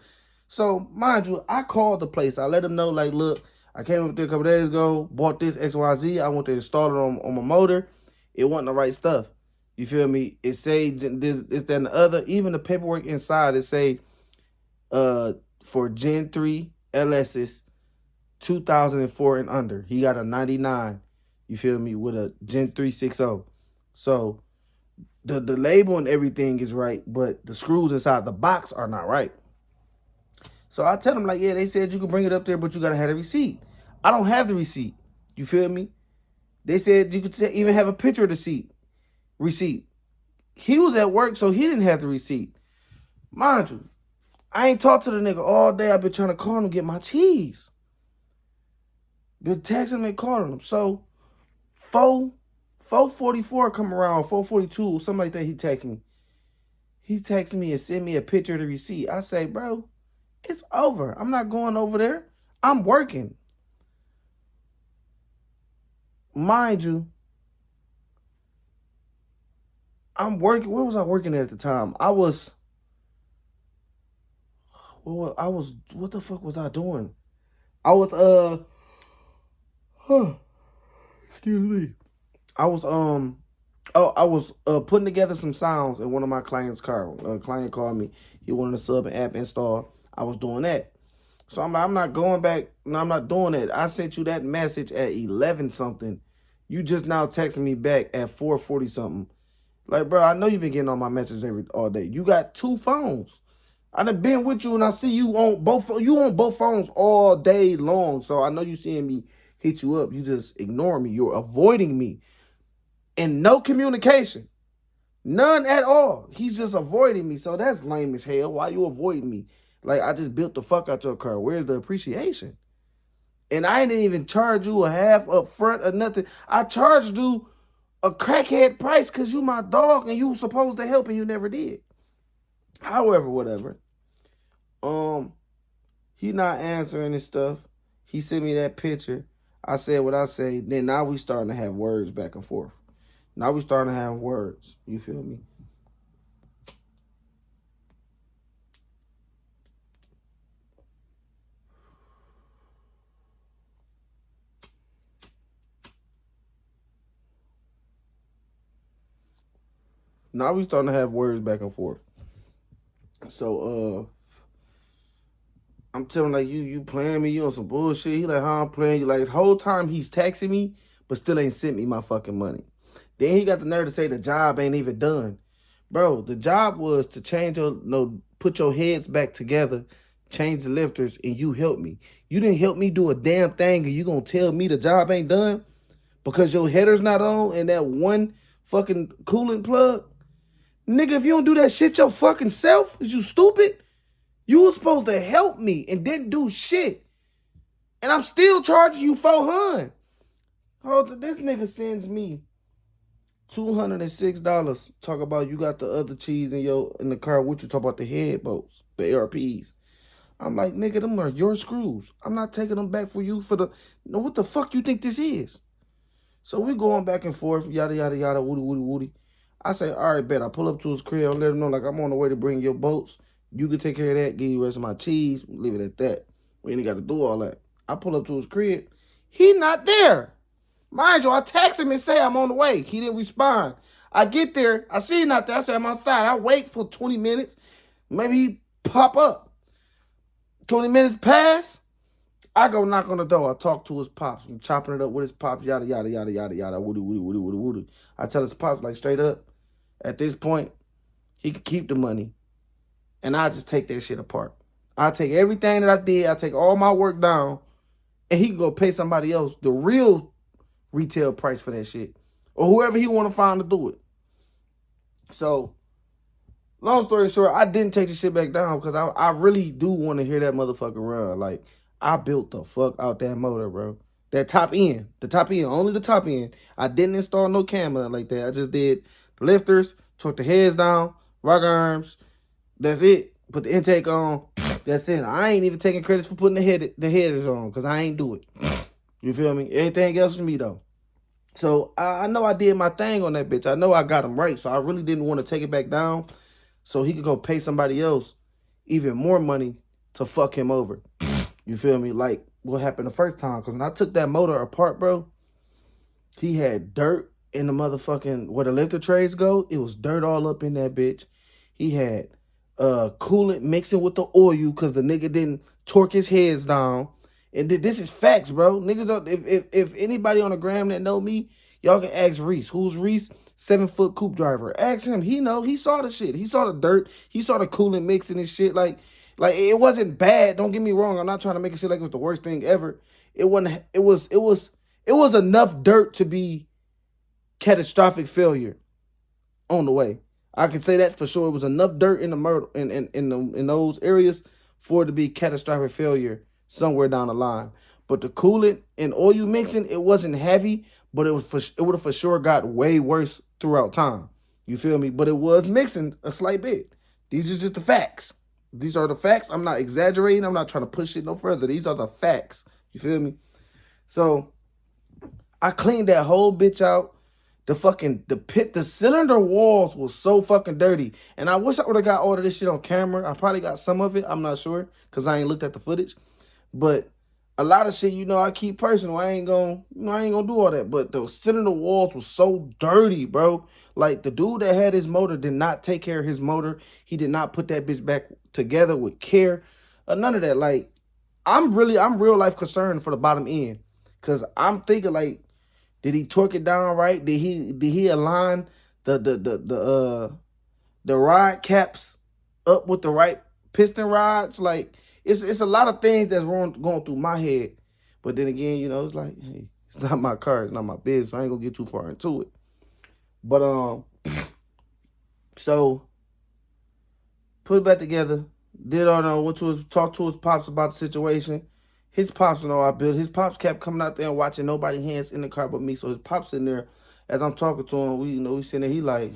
So, mind you, I called the place. I let them know, like, look, I came up there a couple days ago, bought this XYZ. I want to install it on my motor. It wasn't the right stuff. You feel me? It say this, it's then the other, even the paperwork inside, it say for Gen 3 LS's 2004 and under. He got a 99. You feel me? With a Gen 360. So the label and everything is right, but the screws inside the box are not right. So I tell them like, yeah, they said you can bring it up there, but you gotta have the receipt. I don't have the receipt. You feel me? They said you could even have a picture of the receipt. He was at work, so he didn't have the receipt. Mind you, I ain't talked to the nigga all day. I've been trying to call him to get my cheese. Been texting him and calling him. So 444 come around, 442, something like that, he texted me. He texted me and sent me a picture of the receipt. I say, bro, it's over. I'm not going over there. I'm working. Mind you, I'm working. Where was I working at the time? What the fuck was I doing? I was, excuse me. I was putting together some sounds in one of my clients' car. A client called me. He wanted a sub and app installed. I was doing that. So I'm like, I'm not going back. No, I'm not doing that. I sent you that message at 11 something. You just now texting me back at 4:40 something. Like, bro, I know you've been getting on my messages all day. You got 2 phones. I done been with you and I see you on both phones all day long. So I know you seeing me hit you up. You just ignore me. You're avoiding me. And no communication. None at all. He's just avoiding me. So that's lame as hell. Why you avoiding me? Like, I just built the fuck out your car. Where's the appreciation? And I didn't even charge you a half up front or nothing. I charged you a crackhead price because you my dog and you were supposed to help and you never did. However, whatever. He not answering his stuff. He sent me that picture. I said what I say. Then now we starting to have words back and forth. Now we starting to have words. You feel me? Now we starting to have words back and forth. So I'm telling him, like, you playing me, you on some bullshit. He like, how I'm playing you? Like, the whole time he's texting me, but still ain't sent me my fucking money. Then he got the nerve to say the job ain't even done. Bro, the job was to put your heads back together, change the lifters, and you helped me. You didn't help me do a damn thing, and you gonna tell me the job ain't done because your header's not on and that one fucking coolant plug? Nigga, if you don't do that shit your fucking self, is you stupid? You was supposed to help me and didn't do shit. And I'm still charging you $400. This nigga sends me $206. Talk about you got the other cheese in the car. What you talk about the head bolts, the ARPs. I'm like, nigga, them are your screws. I'm not taking them back for you no, what the fuck you think this is? So we going back and forth, yada, yada, yada, woody, woody, woody. I say, all right, bet. I pull up to his crib, let him know, like, I'm on the way to bring your bolts. You can take care of that, give you the rest of my cheese. Leave it at that. We ain't got to do all that. I pull up to his crib. He not there. Mind you, I text him and say I'm on the way. He didn't respond. I get there. I see he not there. I say I'm outside. I wait for 20 minutes. Maybe he pop up. 20 minutes pass. I go knock on the door. I talk to his pops. I'm chopping it up with his pops. Yada, yada, yada, yada, yada. Woody, woody, woody, woody, woody. I tell his pops, like, straight up, at this point, he could keep the money. And I just take that shit apart. I take everything that I did. I take all my work down. And he can go pay somebody else the real retail price for that shit. Or whoever he want to find to do it. So, long story short, I didn't take the shit back down because I really do want to hear that motherfucker run. Like, I built the fuck out that motor, bro. That top end. The top end. Only the top end. I didn't install no camera like that. I just did the lifters, took the heads down, rock arms. That's it. Put the intake on. That's it. I ain't even taking credits for putting the headers on because I ain't do it. You feel me? Anything else for me, though. So, I know I did my thing on that bitch. I know I got him right. So, I really didn't want to take it back down so he could go pay somebody else even more money to fuck him over. You feel me? Like what happened the first time. Because when I took that motor apart, bro, he had dirt in the motherfucking where the lifter trays go, it was dirt all up in that bitch. He had coolant mixing with the oil because the nigga didn't torque his heads down. And this is facts, bro. Niggas don't, if anybody on the gram that know me, y'all can ask Reese. Who's Reese? 7-foot coupe driver. Ask him. He know. He saw the shit. He saw the dirt. He saw the coolant mixing and shit. Like it wasn't bad. Don't get me wrong. I'm not trying to make it shit like it was the worst thing ever. It wasn't. It was enough dirt to be catastrophic failure on the way. I can say that for sure. It was enough dirt in the murder in those areas for it to be catastrophic failure somewhere down the line. But the coolant and oil mixing, it wasn't heavy, but it would have for sure got way worse throughout time. You feel me? But it was mixing a slight bit. These are just the facts. These are the facts. I'm not exaggerating. I'm not trying to push it no further. These are the facts. You feel me? So I cleaned that whole bitch out. The cylinder walls was so fucking dirty. And I wish I would have got all of this shit on camera. I probably got some of it. I'm not sure because I ain't looked at the footage. But a lot of shit, I keep personal. I ain't gonna do all that. But the cylinder walls was so dirty, bro. Like the dude that had his motor did not take care of his motor. He did not put that bitch back together with care. None of that. Like I'm real life concerned for the bottom end. Cause I'm thinking like, did he torque it down right? Did he align the rod caps up with the right piston rods? Like it's a lot of things that's going through my head. But then again, it's like, hey, it's not my car, it's not my business. So I ain't gonna get too far into it. But so put it back together. Went to talk to his pops about the situation. His pops his pops kept coming out there and watching nobody hands in the car but me. So his pops in there, as I'm talking to him, we sitting there, he like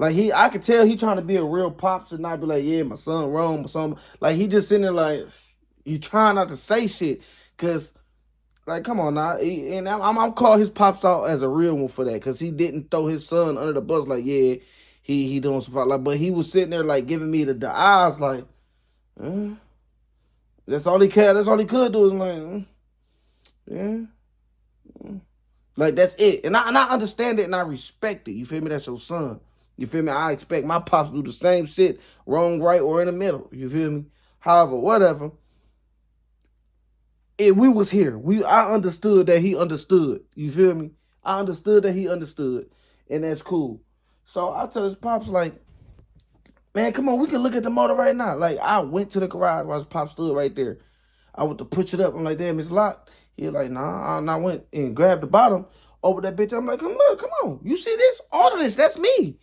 I could tell he trying to be a real pops and not be like, yeah, my son wrong, my son. Like he just sitting there like, you trying not to say shit. Cause like, come on now. I'm calling his pops out as a real one for that. Cause he didn't throw his son under the bus like, yeah, he doing some like, but he was sitting there like giving me the eyes like, That's all he cared. That's all he could do is like, like that's it. And I understand it and I respect it. You feel me? That's your son. You feel me? I expect my pops to do the same shit, wrong, right, or in the middle. You feel me? However, whatever. We was here. I understood that he understood. You feel me? I understood that he understood, and that's cool. So I tell his pops like, man, come on, we can look at the motor right now. Like, I went to the garage while his pop stood right there. I went to push it up. I'm like, damn, it's locked. He like, nah. And I went and grabbed the bottom over that bitch. I'm like, come on. You see this? All of this, that's me.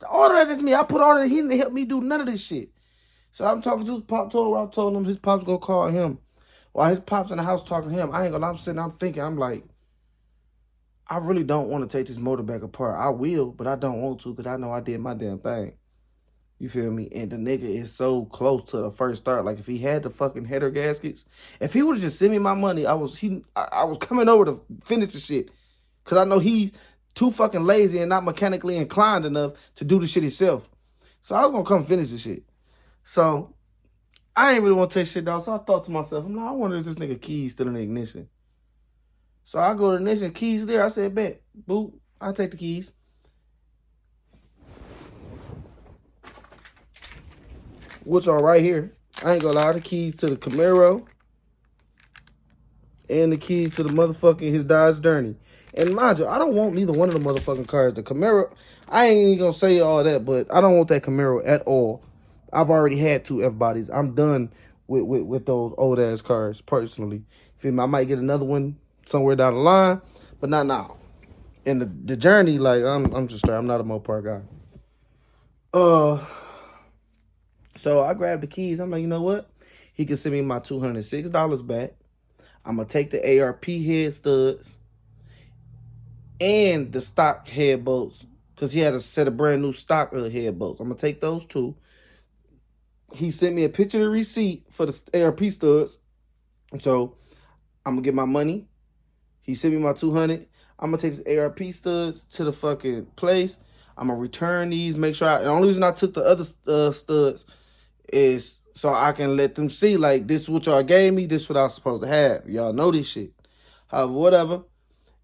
All of that is me. I put all of that. He didn't help me do none of this shit. So I'm talking to his pop. I told him his pop's gonna call him. While his pop's in the house talking to him, I ain't gonna lie, I'm sitting, I'm thinking, I'm like, I really don't want to take this motor back apart. I will, but I don't want to because I know I did my damn thing. You feel me? And the nigga is so close to the first start. Like, if he had the fucking header gaskets, if he would have just sent me my money, I was coming over to finish the shit. Because I know he's too fucking lazy and not mechanically inclined enough to do the shit himself. So I was going to come finish the shit. So I ain't really want to take shit down. So I thought to myself, I'm like, I wonder if this nigga keys still in the ignition. So I go to the ignition, keys there. I said, bet, boop, I'll take the keys. Which are right here. I ain't gonna lie, the keys to the Camaro and the keys to the motherfucking his Dodge Journey. And mind you, I don't want neither one of the motherfucking cars. The Camaro, I ain't even gonna say all that, but I don't want that Camaro at all. I've already had 2 F-bodies. I'm done with those old ass cars personally. Feel me? I might get another one somewhere down the line, but not now. And the Journey, like I'm just straight. I'm not a Mopar guy. So I grabbed the keys. I'm like, you know what? He can send me my $206 back. I'm going to take the ARP head studs and the stock head bolts because he had a set of brand new stock head bolts. I'm going to take those 2. He sent me a picture of the receipt for the ARP studs. So I'm going to get my money. He sent me my $200. I'm going to take his ARP studs to the fucking place. I'm going to return these, make sure the only reason I took the other studs is so I can let them see, like, this is what y'all gave me, this is what I was supposed to have. Y'all know this shit. However, whatever.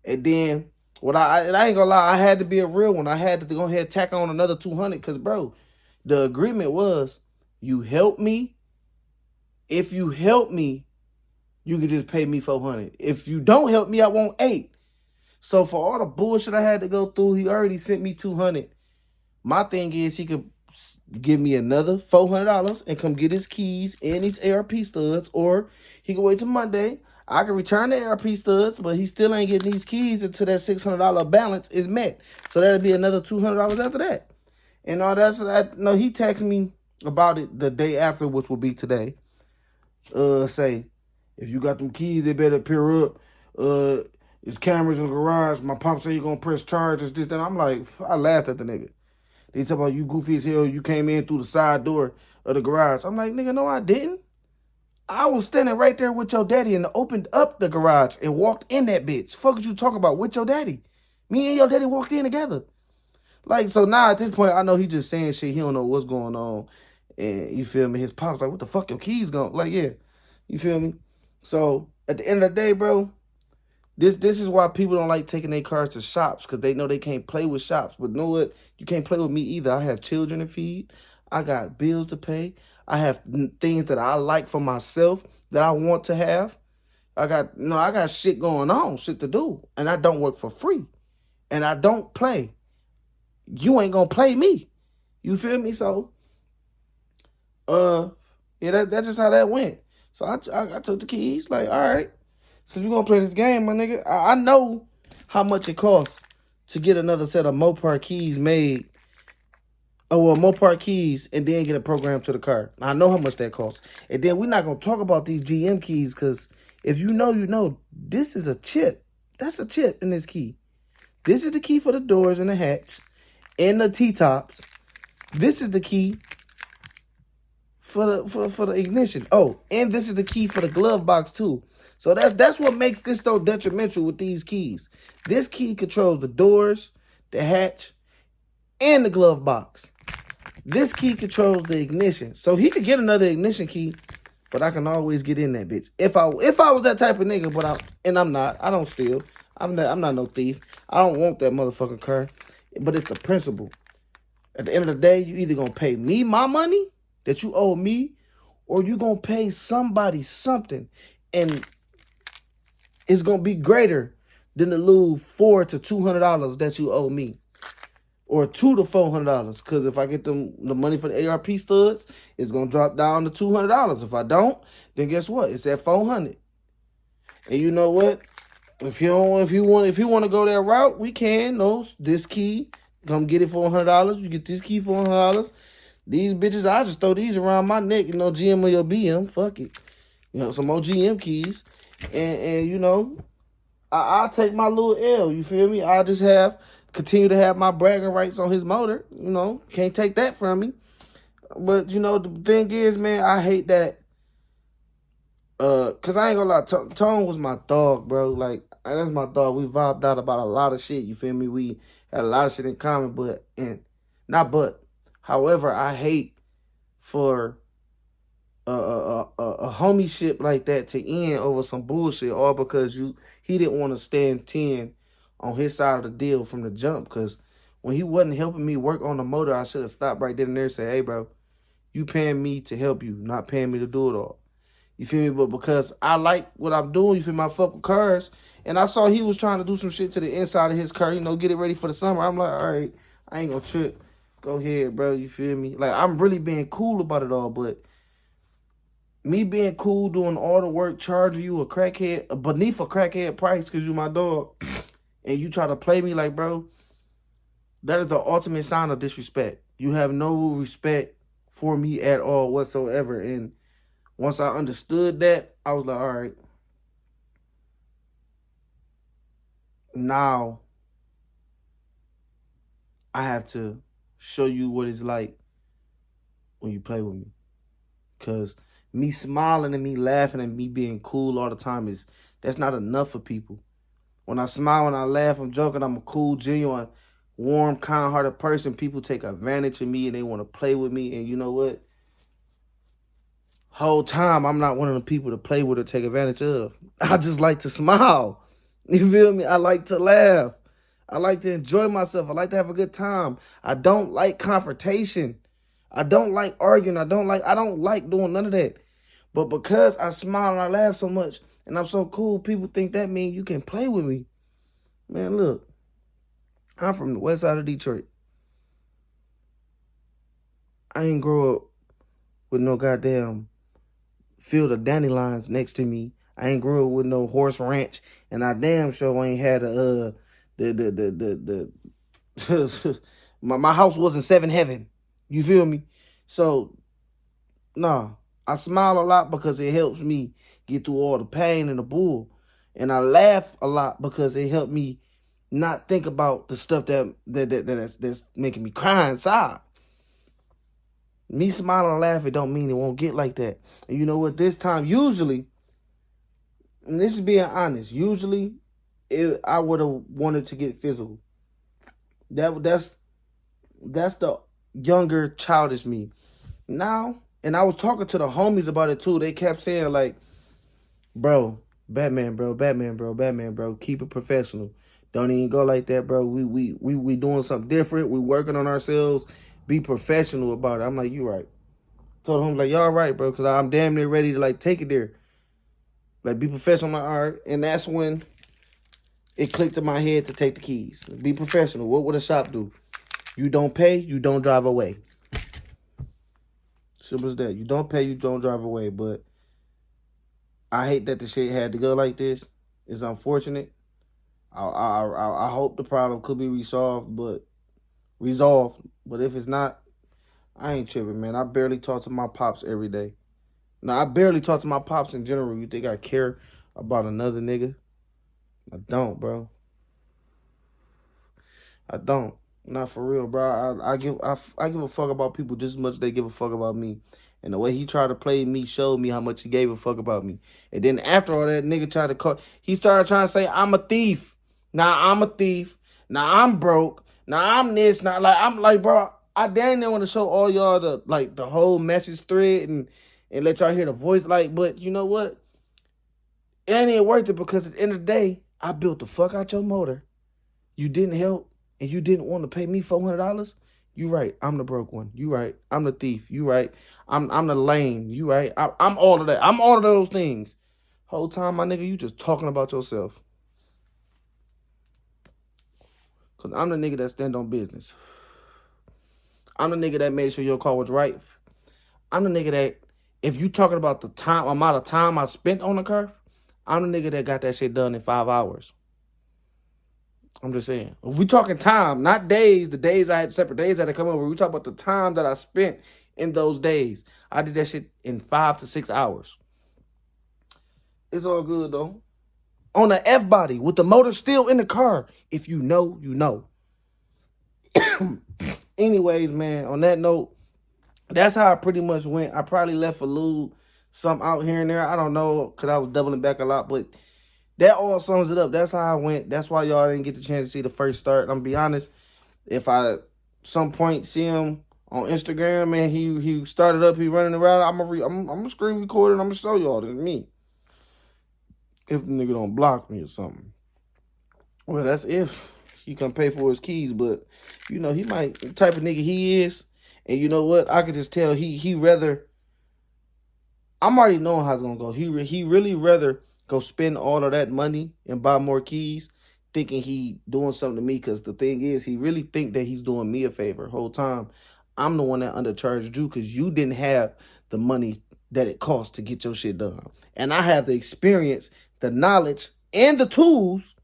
And then I ain't gonna lie, I had to be a real one. I had to go ahead and tack on another 200 because, bro, the agreement was you help me. If you help me, you can just pay me 400. If you don't help me, I want 8. So for all the bullshit I had to go through, he already sent me 200. My thing is he could give me another $400 and come get his keys and his ARP studs, or he can wait till Monday. I can return the ARP studs, but he still ain't getting these keys until that $600 balance is met. So that'll be another $200 after that. And all that. No, he texted me about it the day after, which will be today. Say, if you got them keys, they better appear up. There's cameras in the garage. My pop say you gonna press charges, this, that. I'm like, I laughed at the nigga. They talk about you goofy as hell. You came in through the side door of the garage. I'm like, nigga, no, I didn't. I was standing right there with your daddy and opened up the garage and walked in that bitch. Fuck you talking about with your daddy? Me and your daddy walked in together. Like, so now at this point, I know he just saying shit. He don't know what's going on. And you feel me? His pop's like, what the fuck your keys going? Like, yeah. You feel me? So at the end of the day, bro, this is why people don't like taking their cars to shops, because they know they can't play with shops. But you know what? You can't play with me either. I have children to feed. I got bills to pay. I have things that I like for myself that I want to have. I got shit going on, shit to do. And I don't work for free. And I don't play. You ain't gonna play me. You feel me? So, yeah, that's just how that went. So I took the keys, like, all right, since we're gonna play this game, my nigga, I know how much it costs to get another set of Mopar keys made. Mopar keys, and then get a program to the car. I know how much that costs. And then we're not gonna talk about these GM keys, because if you know, you know, this is a chip. That's a chip in this key. This is the key for the doors and the hatch and the T-tops. This is the key for the ignition. Oh, and this is the key for the glove box too. So that's what makes this so detrimental with these keys. This key controls the doors, the hatch, and the glove box. This key controls the ignition. So he could get another ignition key, but I can always get in that bitch. If I was that type of nigga, but I'm not. I don't steal. I'm not no thief. I don't want that motherfucking car. But it's the principle. At the end of the day, you either gonna pay me my money that you owe me, or you gonna pay somebody something, and it's gonna be greater than to lose $400 to $200 that you owe me, or $200 to $400. Because if I get the money for the ARP studs, it's gonna drop down to $200. If I don't, then guess what? It's at $400. And you know what? If you want to go that route, we can. No, this key, come get it for $100. You get this key for $100. These bitches, I just throw these around my neck. You know, GM or your BM. Fuck it. You know, some more GM keys. And you know, I'll take my little L. You feel me? I'll just continue to have my bragging rights on his motor. You know, can't take that from me. But, you know, the thing is, man, I hate that. Cause I ain't gonna lie, Tone was my dog, bro. Like, that's my dog. We vibed out about a lot of shit. You feel me? We had a lot of shit in common, however, I hate for a homie ship like that to end over some bullshit, all because he didn't want to stand 10 on his side of the deal from the jump. Cause when he wasn't helping me work on the motor, I should have stopped right then and there and said, hey, bro, you paying me to help you, not paying me to do it all. You feel me? But because I like what I'm doing, you feel me? I fuck with cars. And I saw he was trying to do some shit to the inside of his car, you know, get it ready for the summer. I'm like, all right, I ain't gonna trip. Go ahead, bro. You feel me? Like, I'm really being cool about it all. But me being cool, doing all the work, charging you a crackhead, beneath a crackhead price because you my dog, and you try to play me like, bro, that is the ultimate sign of disrespect. You have no respect for me at all whatsoever. And once I understood that, I was like, all right, now I have to show you what it's like when you play with me. Because me smiling and me laughing and me being cool all the time, that's not enough for people. When I smile and I laugh, I'm joking, I'm a cool, genuine, warm, kind-hearted person. People take advantage of me and they want to play with me. And you know what? Whole time, I'm not one of the people to play with or take advantage of. I just like to smile. You feel me? I like to laugh. I like to enjoy myself. I like to have a good time. I don't like confrontation. I don't like arguing. I don't like doing none of that. But because I smile and I laugh so much and I'm so cool, people think that means you can play with me. Man, look, I'm from the west side of Detroit. I ain't grow up with no goddamn field of dandelions next to me. I ain't grew up with no horse ranch, and I damn sure ain't had my house wasn't 7 Heaven. You feel me? So, nah, I smile a lot because it helps me get through all the pain and the bull, and I laugh a lot because it helped me not think about the stuff that's making me cry inside. Me smiling and laughing don't mean it won't get like that. And you know what? This time, usually, and this is being honest, usually I would have wanted to get physical. That's the younger, childish me. Now, and I was talking to the homies about it too. They kept saying like, bro, Batman, bro, keep it professional. Don't even go like that, bro. We doing something different. We working on ourselves. Be professional about it. I'm like, you right. Told him like, y'all right, bro, because I'm damn near ready to like take it there. Like, be professional. I'm like, all right. And that's when it clicked in my head to take the keys. Be professional. What would a shop do? You don't pay, you don't drive away. Simple as that. You don't pay, you don't drive away. But I hate that the shit had to go like this. It's unfortunate. I hope the problem could be resolved. But if it's not, I ain't tripping, man. I barely talk to my pops every day. Now, I barely talk to my pops in general. You think I care about another nigga? I don't, bro. I don't. Not for real, bro. I give a fuck about people just as much as they give a fuck about me. And the way he tried to play me showed me how much he gave a fuck about me. And then after all that, nigga tried to call. He started trying to say, I'm a thief. Now I'm a thief. Now I'm broke. Now I'm this. Now I'm like, bro, I damn near want to show all y'all the whole message thread and let y'all hear the voice. But you know what? It ain't even worth it because at the end of the day, I built the fuck out your motor. You didn't help and you didn't want to pay me $400. You right. I'm the broke one. You right. I'm the thief. You right. I'm the lame. You right. I'm all of that. I'm all of those things. Whole time, my nigga, you just talking about yourself. Because I'm the nigga that stand on business. I'm the nigga that made sure your car was right. I'm the nigga that, if you talking about the amount of time I spent on the car, I'm the nigga that got that shit done in 5 hours. I'm just saying. If we talking time, not days, the days I had separate days I had to come over. We talk about the time that I spent in those days. I did that shit in 5 to 6 hours. It's all good though. On the F-body with the motor still in the car. If you know, you know. Anyways, man, on that note, that's how I pretty much went. I probably left a little something out here and there. I don't know, because I was doubling back a lot, but that all sums it up. That's how I went. That's why y'all didn't get the chance to see the first start. I'm gonna be honest. If I some point see him on Instagram and he started up, he running around, I'm gonna screen record it. I'm gonna show y'all this me. If the nigga don't block me or something. Well, that's if he can pay for his keys, but you know he might, the type of nigga he is, and you know what? I could just tell he rather. I'm already knowing how it's gonna go. He really rather go spend all of that money and buy more keys, thinking he doing something to me. Because the thing is, he really think that he's doing me a favor. Whole time, I'm the one that undercharged you because you didn't have the money that it costs to get your shit done. And I have the experience, the knowledge, and the tools.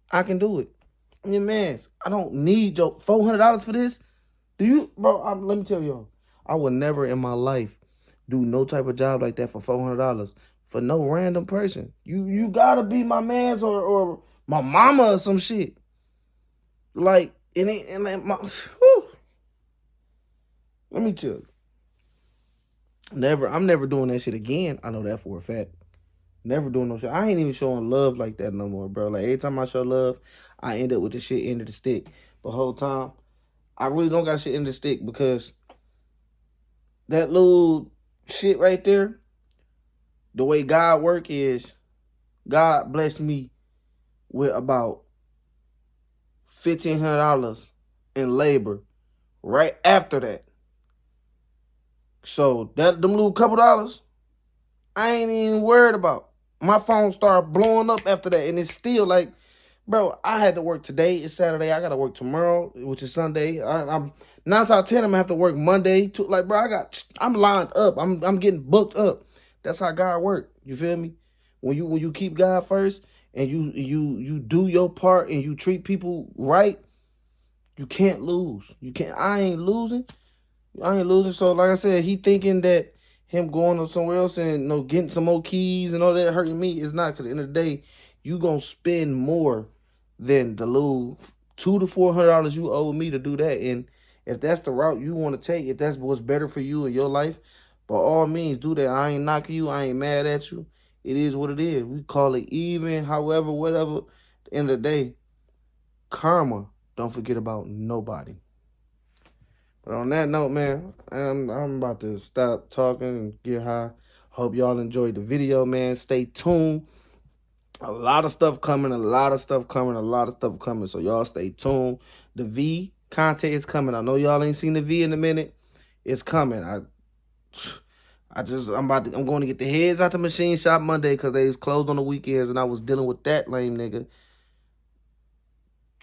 I can do it. I mean, man, I don't need your $400 for this. Do you, bro? Let me tell y'all, I would never in my life do no type of job like that for $400 for no random person. You gotta be my man's or my mama or some shit. Like, let me tell you. I'm never doing that shit again. I know that for a fact. Never doing no shit. I ain't even showing love like that no more, bro. Like, every time I show love, I end up with the shit end of the stick. But whole time, I really don't got shit end of the stick because that little shit right there, the way God work is, God blessed me with about $1,500 in labor right after that. So them little couple dollars, I ain't even worried about. My phone started blowing up after that, and it's still like, bro, I had to work today. It's Saturday. I got to work tomorrow, which is Sunday. I'm 9 out of 10. I'm gonna have to work Monday. Like, bro, I'm lined up. I'm getting booked up. That's how God work. You feel me? When you keep God first and you do your part and you treat people right, you can't lose. You can't. I ain't losing. So like I said, he thinking that him going to somewhere else and getting some more keys and all that hurting me is not. Because at the end of the day, you gonna spend more than the little $200 to $400 you owe me to do that. And if that's the route you want to take, if that's what's better for you in your life, by all means do that. I ain't knocking you. I ain't mad at you. It is what it is. We call it even, however, whatever. At the end of the day, karma don't forget about nobody. But on that note, man, I'm about to stop talking and get high. Hope y'all enjoyed the video, man. Stay tuned. A lot of stuff coming. So y'all stay tuned. The V content is coming. I know y'all ain't seen the V in a minute. It's coming. I'm going to get the heads out the machine shop Monday because they was closed on the weekends, and I was dealing with that lame nigga.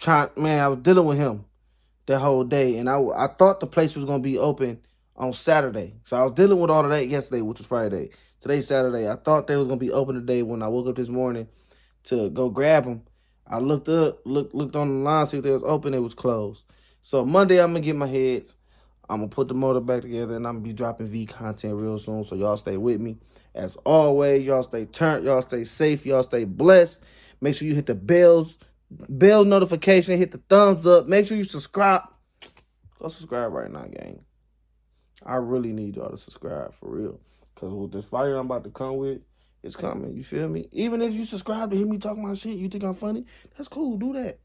I was dealing with him that whole day, and I thought the place was gonna be open on Saturday. So I was dealing with all of that yesterday, which was Friday. Today's Saturday. I thought they was gonna be open today. When I woke up this morning to go grab them, I looked on the line, see if they was open. It was closed. So Monday I'm gonna get my heads. I'm gonna put the motor back together, and I'm gonna be dropping V content real soon. So y'all stay with me. As always, y'all stay turned, y'all stay safe, y'all stay blessed. Make sure you hit the bell notification, hit the thumbs up. Make sure you subscribe. Go subscribe right now, gang. I really need y'all to subscribe for real. Because with this fire I'm about to come with, it's coming. You feel me? Even if you subscribe to hear me talk my shit, you think I'm funny? That's cool. Do that.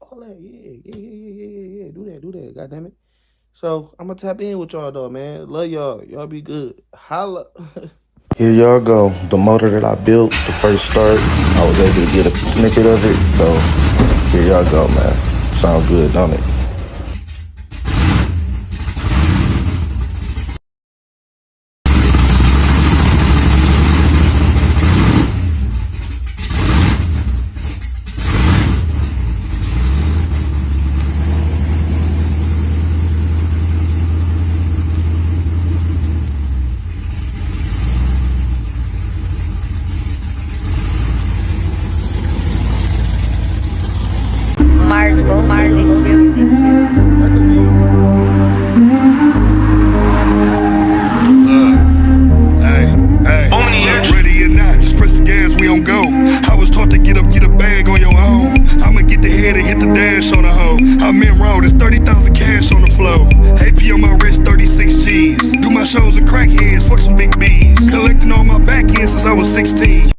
All that. Yeah. Do that. God damn it. So I'm gonna tap in with y'all though, man. Love y'all. Y'all be good. Holla. Here y'all go. The motor that I built, the first start, I was able to get a snippet of it. So here y'all go, man. Sound good, don't it? Shows and crackheads, fuck some big B's. Collecting on my back end since I was 16.